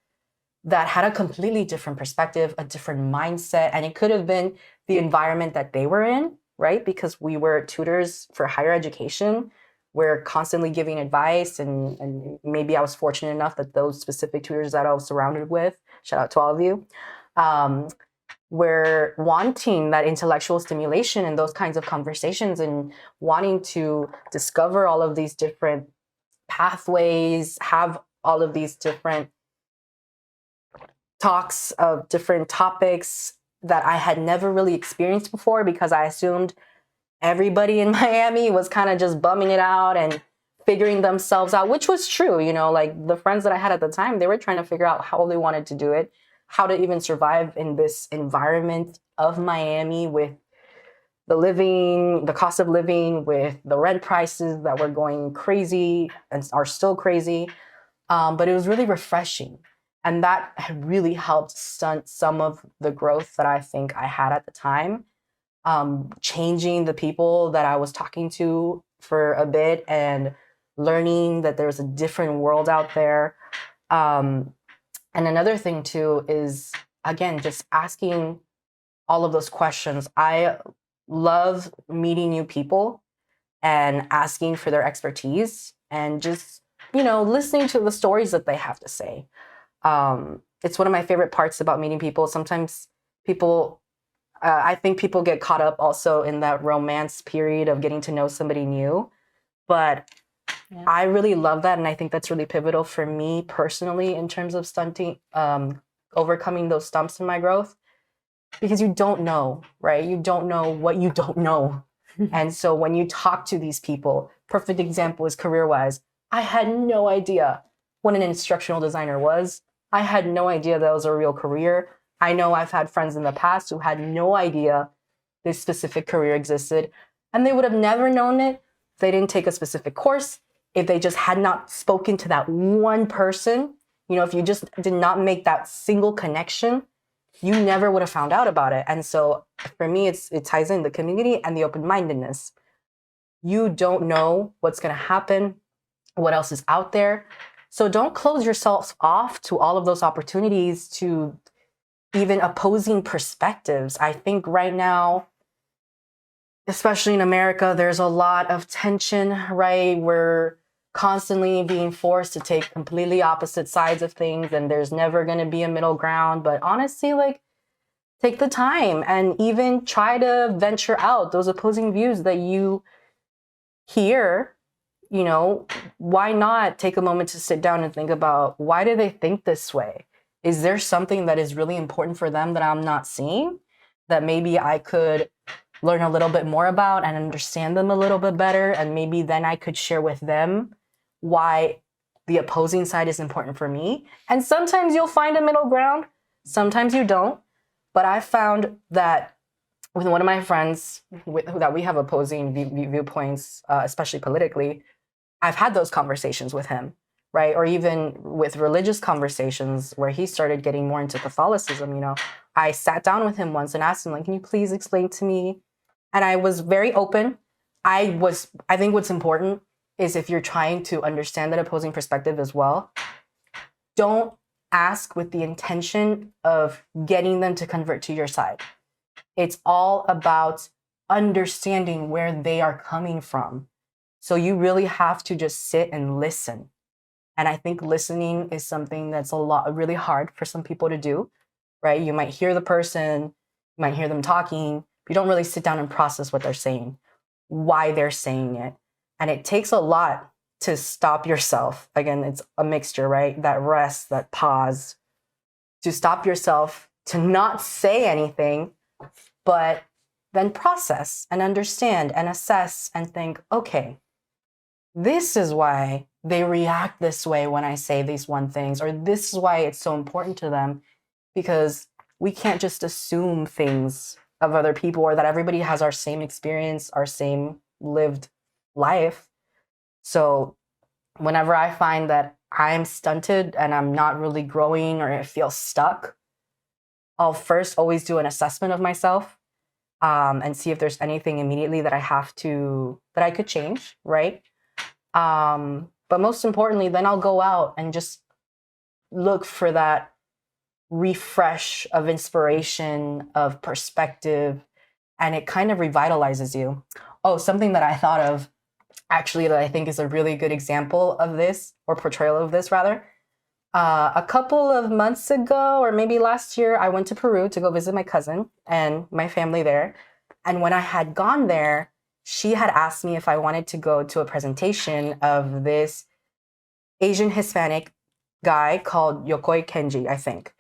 that had a completely different perspective, a different mindset. And it could have been the environment that they were in, right? Because we were tutors for higher education. We're constantly giving advice. And maybe I was fortunate enough that those specific tutors that I was surrounded with, shout out to all of you, were wanting that intellectual stimulation and those kinds of conversations and wanting to discover all of these different pathways, have all of these different talks of different topics that I had never really experienced before, because I assumed everybody in Miami was kind of just bumming it out and figuring themselves out, which was true. Like the friends that I had at the time, they were trying to figure out how they wanted to do it, how to even survive in this environment of Miami with the cost of living, with the rent prices that were going crazy and are still crazy. But it was really refreshing. And that had really helped stunt some of the growth that I think I had at the time, changing the people that I was talking to for a bit and learning that there's a different world out there. And another thing too is, again, just asking all of those questions. I love meeting new people and asking for their expertise and just, listening to the stories that they have to say. It's one of my favorite parts about meeting people. Sometimes I think people get caught up also in that romance period of getting to know somebody new. But yeah, I really love that. And I think that's really pivotal for me personally in terms of stunting, overcoming those stumps in my growth, because you don't know, right? You don't know what you don't know. And so when you talk to these people, perfect example is career-wise. I had no idea what an instructional designer was. I had no idea that was a real career. I know I've had friends in the past who had no idea this specific career existed, and they would have never known it if they didn't take a specific course, if they just had not spoken to that one person. If you just did not make that single connection, you never would have found out about it. And so for me, it ties in the community and the open-mindedness. You don't know what's going to happen, what else is out there. So don't close yourself off to all of those opportunities, to even opposing perspectives. I think right now, especially in America, there's a lot of tension, right? We're constantly being forced to take completely opposite sides of things and there's never going to be a middle ground. But honestly, like, take the time and even try to venture out those opposing views that you hear. You know, why not take a moment to sit down and think about, why do they think this way? Is there something that is really important for them that I'm not seeing, that maybe I could learn a little bit more about and understand them a little bit better? And maybe then I could share with them why the opposing side is important for me. And sometimes you'll find a middle ground, sometimes you don't. But I found that with one of my friends that we have opposing viewpoints, especially politically, I've had those conversations with him, right? Or even with religious conversations where he started getting more into Catholicism, you know. I sat down with him once and asked him, like, can you please explain to me? And I was very open. I think what's important is, if you're trying to understand that opposing perspective as well, don't ask with the intention of getting them to convert to your side. It's all about understanding where they are coming from. So you really have to just sit and listen. And I think listening is something that's really hard for some people to do, right? You might hear the person, you might hear them talking, but you don't really sit down and process what they're saying, why they're saying it. And it takes a lot to stop yourself. Again, it's a mixture, right? That rest, that pause, to stop yourself, to not say anything, but then process and understand and assess and think, okay, this is why they react this way when I say these one things, or this is why it's so important to them, because we can't just assume things of other people, or that everybody has our same experience, our same lived life. So whenever I find that I'm stunted and I'm not really growing, or I feel stuck, I'll first always do an assessment of myself, and see if there's anything immediately that I could change, right? But most importantly, then I'll go out and just look for that refresh of inspiration, of perspective, and it kind of revitalizes you. Oh, something that I thought of actually that I think is a really good example of this, or portrayal of this rather. A couple of months ago, or maybe last year, I went to Peru to go visit my cousin and my family there. And when I had gone there, she had asked me if I wanted to go to a presentation of this Asian Hispanic guy called Yokoi Kenji, I think.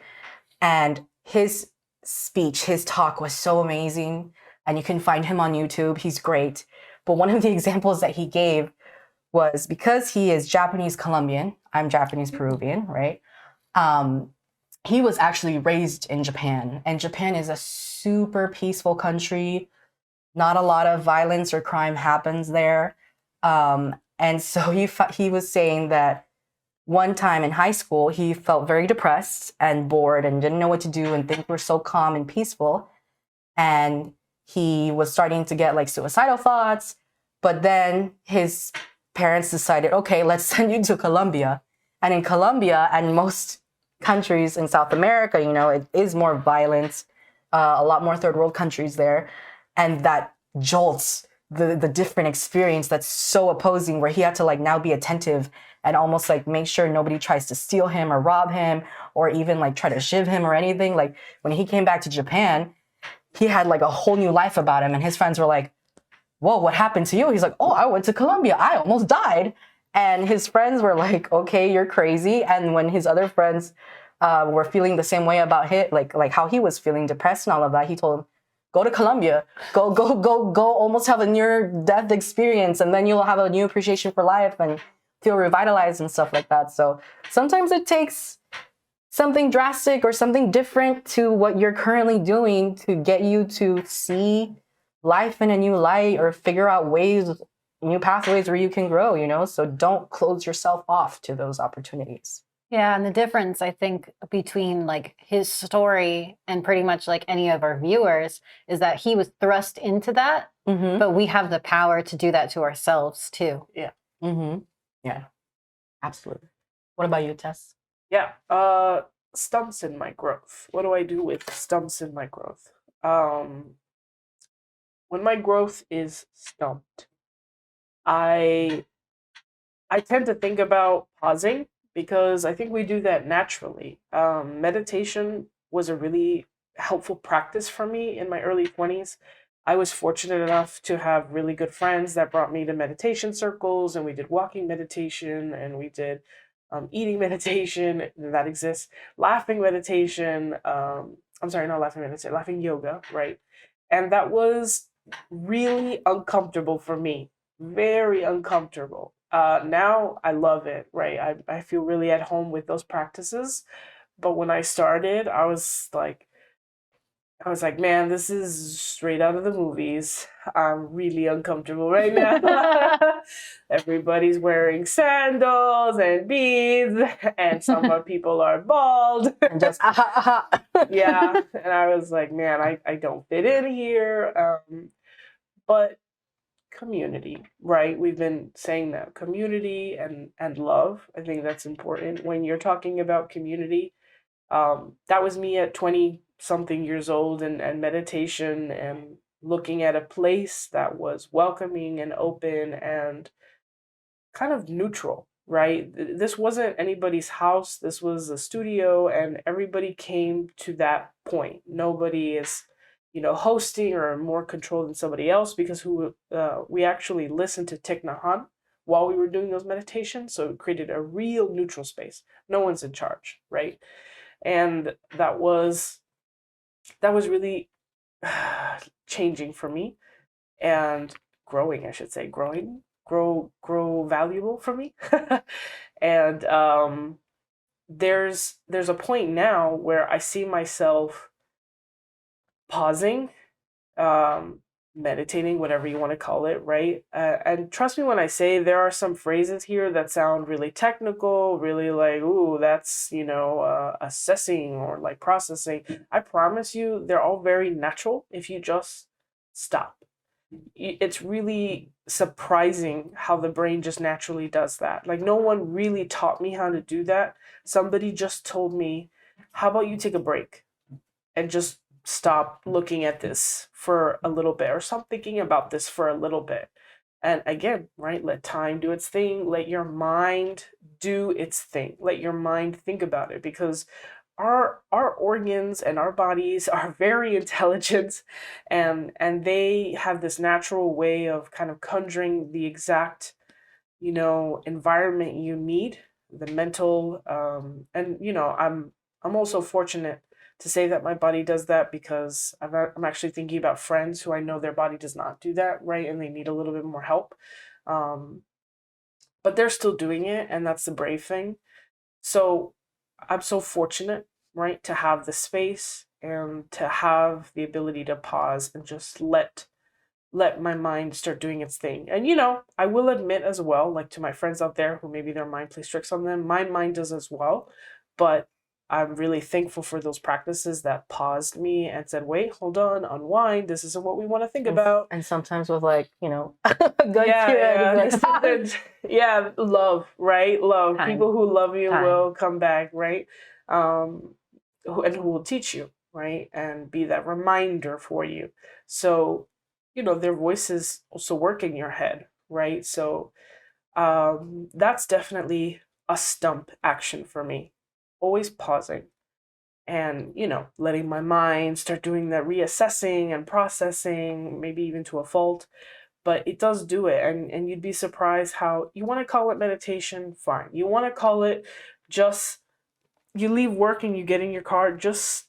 And his speech, his talk was so amazing. And you can find him on YouTube. He's great. But one of the examples that he gave was, because he is Japanese Colombian, I'm Japanese Peruvian, right? He was actually raised in Japan. And Japan is a super peaceful country. Not a lot of violence or crime happens there. And so he was saying that one time in high school, he felt very depressed and bored and didn't know what to do, and things were so calm and peaceful. And he was starting to get like suicidal thoughts. But then his parents decided, okay, let's send you to Colombia. And in Colombia, and most countries in South America, you know, it is more violent, a lot more third world countries there. And that jolts the different experience that's so opposing, where he had to like now be attentive and almost like make sure nobody tries to steal him or rob him, or even like try to shiv him or anything. Like when he came back to Japan, he had like a whole new life about him. And his friends were like, whoa, what happened to you? He's like, oh, I went to Colombia. I almost died. And his friends were like, okay, you're crazy. And when his other friends were feeling the same way about him, like how he was feeling depressed and all of that, he told them, go to Colombia, go almost have a near death experience. And then you'll have a new appreciation for life and feel revitalized and stuff like that. So sometimes it takes something drastic or something different to what you're currently doing to get you to see life in a new light, or figure out ways, new pathways where you can grow, you know? So don't close yourself off to those opportunities. Yeah, and the difference, I think, between like his story and pretty much like any of our viewers is that he was thrust into that, but we have the power to do that to ourselves too. Yeah. Yeah, absolutely. What about you, Tess? Yeah. Stunts in my growth. What do I do with stunts in my growth? When my growth is stumped, I I tend to think about pausing because I think we do that naturally. Meditation was a really helpful practice for me in my early 20s. I was fortunate enough to have really good friends that brought me to meditation circles, and we did walking meditation, and we did eating meditation that exists, laughing meditation. I'm sorry, not laughing meditation, laughing yoga, right? And that was really uncomfortable for me, very uncomfortable. Now I love it, right? I feel really at home with those practices. But when I started, I was like, man, this is straight out of the movies. I'm really uncomfortable right now. Everybody's wearing sandals and beads, and some of people are bald. And just aha, aha. Yeah. And I was like, man, I don't fit in here. But community, right? We've been saying that community and love. I think that's important when you're talking about community. That was me at 20 something years old, and meditation and looking at a place that was welcoming and open and kind of neutral, right? This wasn't anybody's house. This was a studio, and everybody came to that point. Nobody is, hosting or more control than somebody else, because we actually listened to Thich Nhat Hanh while we were doing those meditations. So it created a real neutral space. No one's in charge, right? And that was really changing for me, and growing, I should say, grow valuable for me. And there's a point now where I see myself pausing, meditating, whatever you want to call it, right? And trust me when I say there are some phrases here that sound really technical, really like, ooh, that's, assessing or like processing. I promise you, they're all very natural if you just stop. It's really surprising how the brain just naturally does that. Like, no one really taught me how to do that. Somebody just told me, how about you take a break and just stop looking at this for a little bit, or stop thinking about this for a little bit. And again, right, let time do its thing. Let your mind do its thing. Let your mind think about it, because our organs and our bodies are very intelligent, and they have this natural way of kind of conjuring the exact environment you need, the mental, and I'm also fortunate to say that my body does that, because I'm actually thinking about friends who I know their body does not do that, right, and they need a little bit more help, but they're still doing it, and that's the brave thing. So I'm so fortunate, right, to have the space and to have the ability to pause and just let my mind start doing its thing. And I will admit as well, like, to my friends out there who maybe their mind plays tricks on them, my mind does as well. But I'm really thankful for those practices that paused me and said, wait, hold on, unwind. This isn't what we want to think about. And sometimes with, like, good yeah, love, right? Love. Time. People who love you Time. will come back, right? And who will teach you, right? And be that reminder for you. So, their voices also work in your head, right? So that's definitely a stump action for me. Always pausing and, letting my mind start doing that reassessing and processing, maybe even to a fault. But it does do it. And you'd be surprised how, you want to call it meditation, fine. You want to call it just, you leave work and you get in your car, just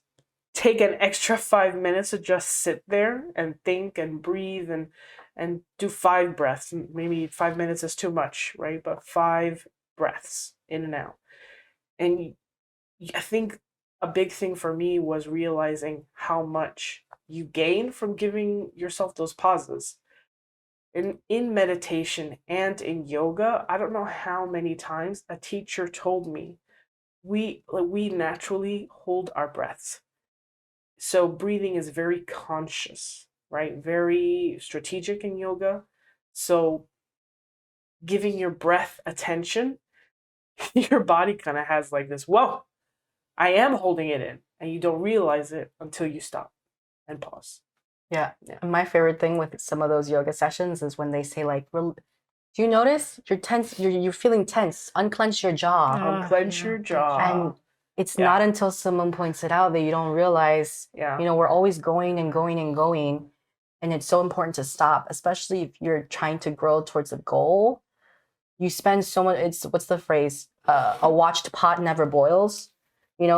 take an extra 5 minutes to just sit there and think and breathe and do 5 breaths. Maybe 5 minutes is too much, right? But 5 breaths in and out. And I think a big thing for me was realizing how much you gain from giving yourself those pauses. In meditation and in yoga, I don't know how many times a teacher told me we naturally hold our breaths. So breathing is very conscious, right? Very strategic in yoga. So giving your breath attention, your body kind of has like this, whoa, I am holding it in. And you don't realize it until you stop and pause. Yeah. My favorite thing with some of those yoga sessions is when they say, like, Do you notice you're tense? You're feeling tense. Unclench your jaw. Unclench your jaw. And it's not until someone points it out that you don't realize, we're always going and going and going. And it's so important to stop, especially if you're trying to grow towards a goal. You spend so much, what's the phrase? A watched pot never boils.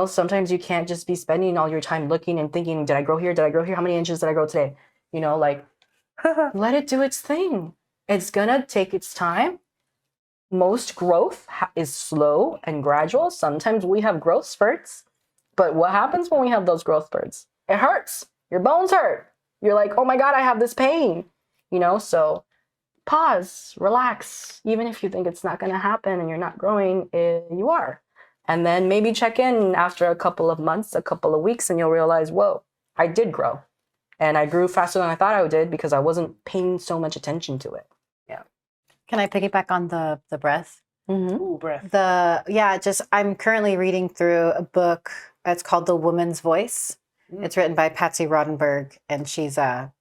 Sometimes you can't just be spending all your time looking and thinking, did I grow here? Did I grow here? How many inches did I grow today? Let it do its thing. It's gonna take its time. Most growth is slow and gradual. Sometimes we have growth spurts, but what happens when we have those growth spurts? It hurts. Your bones hurt. You're like, oh my God, I have this pain. So pause, relax. Even if you think it's not gonna happen and you're not growing, you are. And then maybe check in after a couple of months, a couple of weeks, and you'll realize, whoa, I did grow. And I grew faster than I thought I did because I wasn't paying so much attention to it. Yeah. Can I piggyback on the breath? Mm-hmm. Ooh, breath. I'm currently reading through a book. It's called The Woman's Voice. It's written by Patsy Rodenberg, and she's a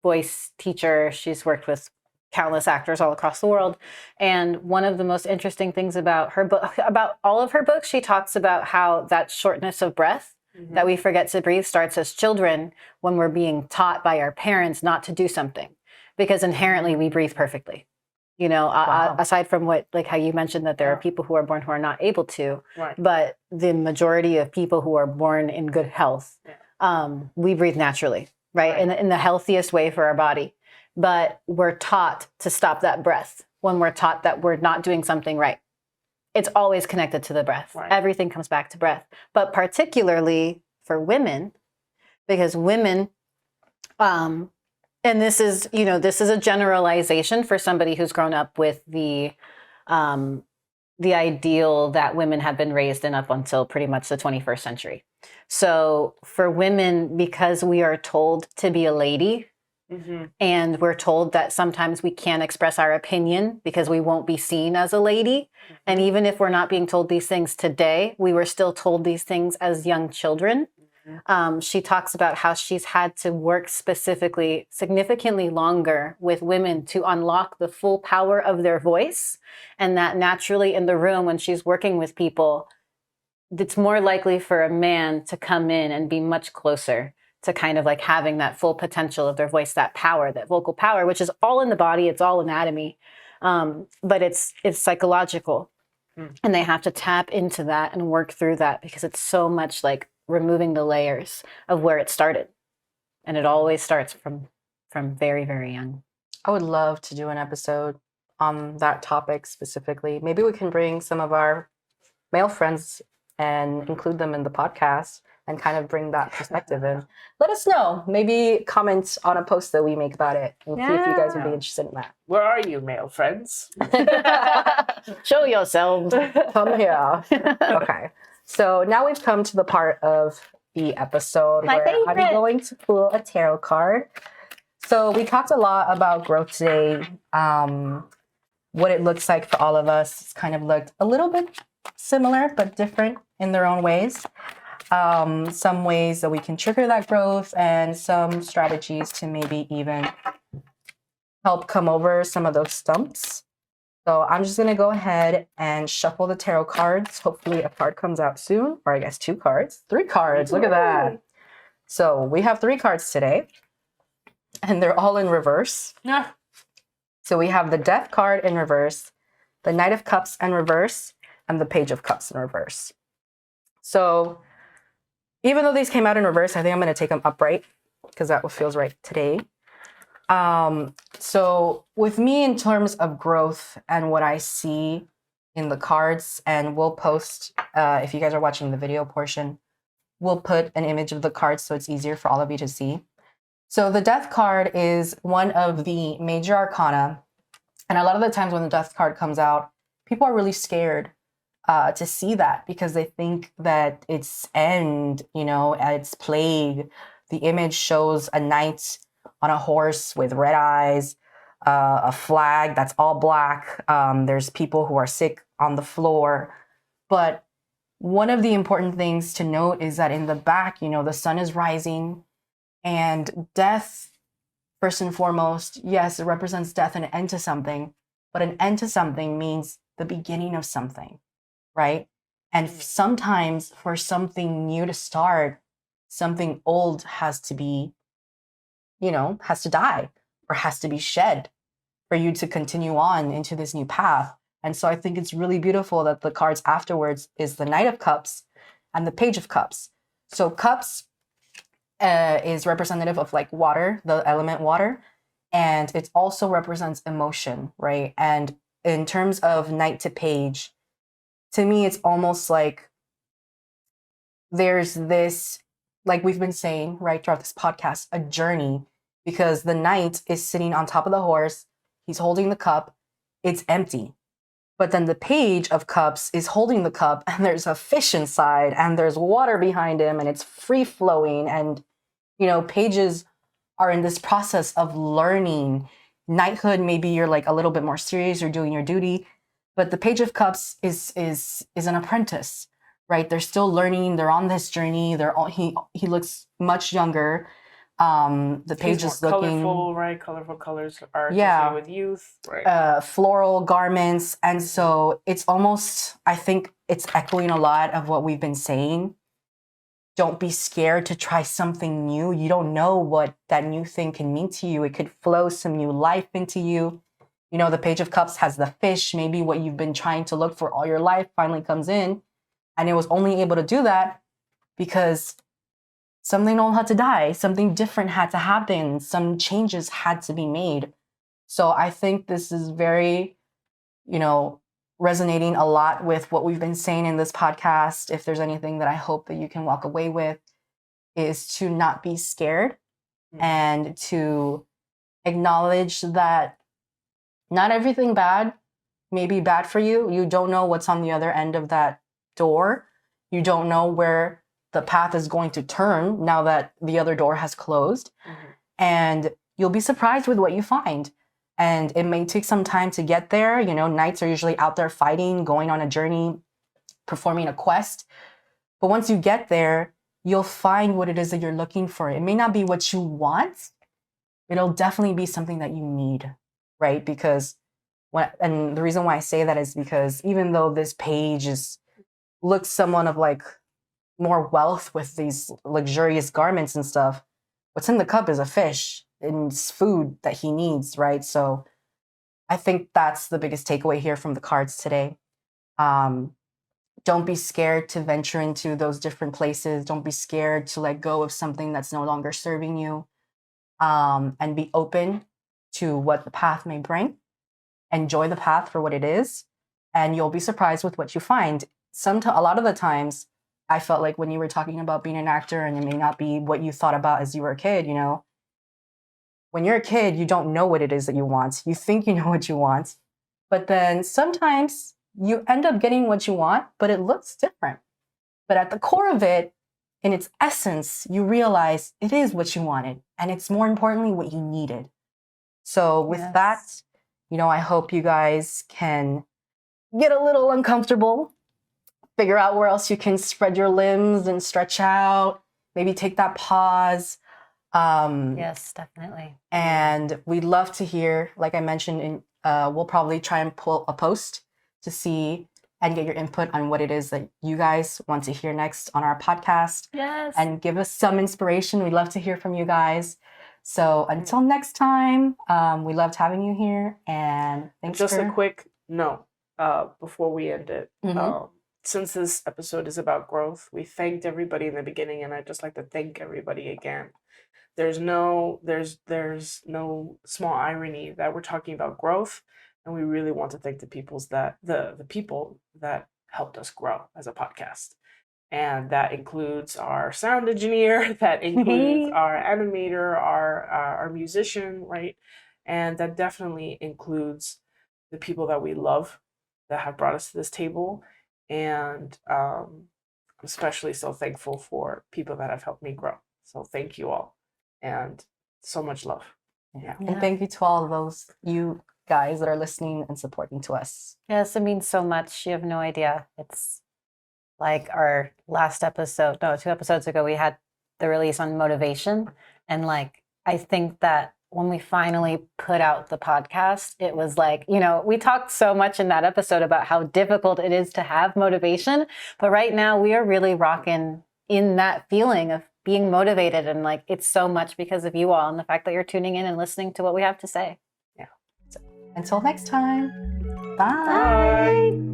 voice teacher. She's worked with countless actors all across the world. And one of the most interesting things about her book, about all of her books, she talks about how that shortness of breath that we forget to breathe starts as children when we're being taught by our parents not to do something, because inherently we breathe perfectly. Aside from how you mentioned that there are people who are born who are not able to, but the majority of people who are born in good health, we breathe naturally, right? In the healthiest way for our body. But we're taught to stop that breath when we're taught that we're not doing something right. It's always connected to the breath. Right. Everything comes back to breath. But particularly for women, because women, and this is a generalization for somebody who's grown up with the ideal that women have been raised in up until pretty much the 21st century. So for women, because we are told to be a lady, and we're told that sometimes we can't express our opinion because we won't be seen as a lady. And even if we're not being told these things today, we were still told these things as young children. She talks about how she's had to work significantly longer with women to unlock the full power of their voice. And that naturally in the room when she's working with people, it's more likely for a man to come in and be much closer to kind of like having that full potential of their voice, that power, that vocal power, which is all in the body, it's all anatomy, but it's psychological. And they have to tap into that and work through that because it's so much like removing the layers of where it started. And it always starts from very, very young. I would love to do an episode on that topic specifically. Maybe we can bring some of our male friends and include them in the podcast and kind of bring that perspective in. Let us know. Maybe comment on a post that we make about it and see if you guys would be interested in that. Where are you, male friends? Show yourselves. Come here. Okay. So now we've come to the part of the episode where I'm going to pull a tarot card. So we talked a lot about growth today, what it looks like for all of us. It's kind of looked a little bit similar, but different in their own ways. Some ways that we can trigger that growth and some strategies to maybe even help come over some of those stumps. So I'm just going to go ahead and shuffle the tarot cards. Hopefully a card comes out soon, or I guess 2 cards, 3 cards. Look at that. So we have 3 cards today and they're all in reverse. Yeah. So we have the Death card in reverse, the Knight of Cups in reverse, and the Page of Cups in reverse. So even though these came out in reverse, I think I'm going to take them upright because that feels right today. So with me in terms of growth and what I see in the cards, and we'll post, if you guys are watching the video portion, we'll put an image of the cards so it's easier for all of you to see. So the Death card is one of the major arcana. And a lot of the times when the Death card comes out, people are really scared to see that because they think that it's end, it's plague. The image shows a knight on a horse with red eyes, a flag that's all black. There's people who are sick on the floor. But one of the important things to note is that in the back, the sun is rising and death first and foremost, yes, it represents death and an end to something, but an end to something means the beginning of something, right? And sometimes for something new to start, something old has to be, has to die or has to be shed for you to continue on into this new path. And so I think it's really beautiful that the cards afterwards is the Knight of Cups and the Page of Cups. So cups is representative of like water, the element water, and it also represents emotion, right? And in terms of Knight to Page, to me, it's almost like there's this, like we've been saying right throughout this podcast, a journey, because the knight is sitting on top of the horse. He's holding the cup. It's empty. But then the Page of Cups is holding the cup, and there's a fish inside, and there's water behind him, and it's free flowing. And, pages are in this process of learning. Knighthood, maybe you're like a little bit more serious, you're doing your duty. But the Page of Cups is an apprentice, right? They're still learning. They're on this journey. He looks much younger. The Page is looking colorful, right? Colorful colors are associated with youth, right? Floral garments, and so it's almost, I think it's echoing a lot of what we've been saying. Don't be scared to try something new. You don't know what that new thing can mean to you. It could flow some new life into you. The Page of Cups has the fish. Maybe what you've been trying to look for all your life finally comes in, and it was only able to do that because something old had to die, something different had to happen, some changes had to be made. So I think this is very, resonating a lot with what we've been saying in this podcast. If there's anything that I hope that you can walk away with, is to not be scared and to acknowledge that not everything bad may be bad for you. You don't know what's on the other end of that door. You don't know where the path is going to turn now that the other door has closed. And you'll be surprised with what you find. And it may take some time to get there. Knights are usually out there fighting, going on a journey, performing a quest. But once you get there, you'll find what it is that you're looking for. It may not be what you want. It'll definitely be something that you need, right? Because and the reason why I say that is because even though this page looks somewhat of like more wealth with these luxurious garments and stuff, what's in the cup is a fish and it's food that he needs, right? So I think that's the biggest takeaway here from the cards today. Don't be scared to venture into those different places. Don't be scared to let go of something that's no longer serving you, and be open to what the path may bring. Enjoy the path for what it is, and you'll be surprised with what you find. A lot of the times, I felt like when you were talking about being an actor and it may not be what you thought about as you were a kid, when you're a kid, you don't know what it is that you want. You think you know what you want, but then sometimes you end up getting what you want, but it looks different. But at the core of it, in its essence, you realize it is what you wanted, and it's more importantly what you needed. So with that, I hope you guys can get a little uncomfortable, figure out where else you can spread your limbs and stretch out, maybe take that pause. Yes, definitely. And we'd love to hear, like I mentioned, we'll probably try and pull a post to see and get your input on what it is that you guys want to hear next on our podcast. Yes. And give us some inspiration. We'd love to hear from you guys. So until next time, we loved having you here. And thanks. Just a quick note before we end it. Since this episode is about growth, we thanked everybody in the beginning, and I'd just like to thank everybody again. There's no small irony that we're talking about growth, and we really want to thank the people that helped us grow as a podcast. And that includes our sound engineer, that includes our animator, our musician, right? And that definitely includes the people that we love that have brought us to this table. And I'm especially so thankful for people that have helped me grow. So thank you all. And so much love. Yeah. And thank you to all of those you guys that are listening and supporting to us. Yes, it means so much. You have no idea. It's like our last episode, 2 episodes ago, we had the release on motivation. And I think that when we finally put out the podcast, it was like, you know, we talked so much in that episode about how difficult it is to have motivation. But right now we are really rocking in that feeling of being motivated. And like, it's so much because of you all and the fact that you're tuning in and listening to what we have to say. Yeah. So, until next time. Bye. Bye.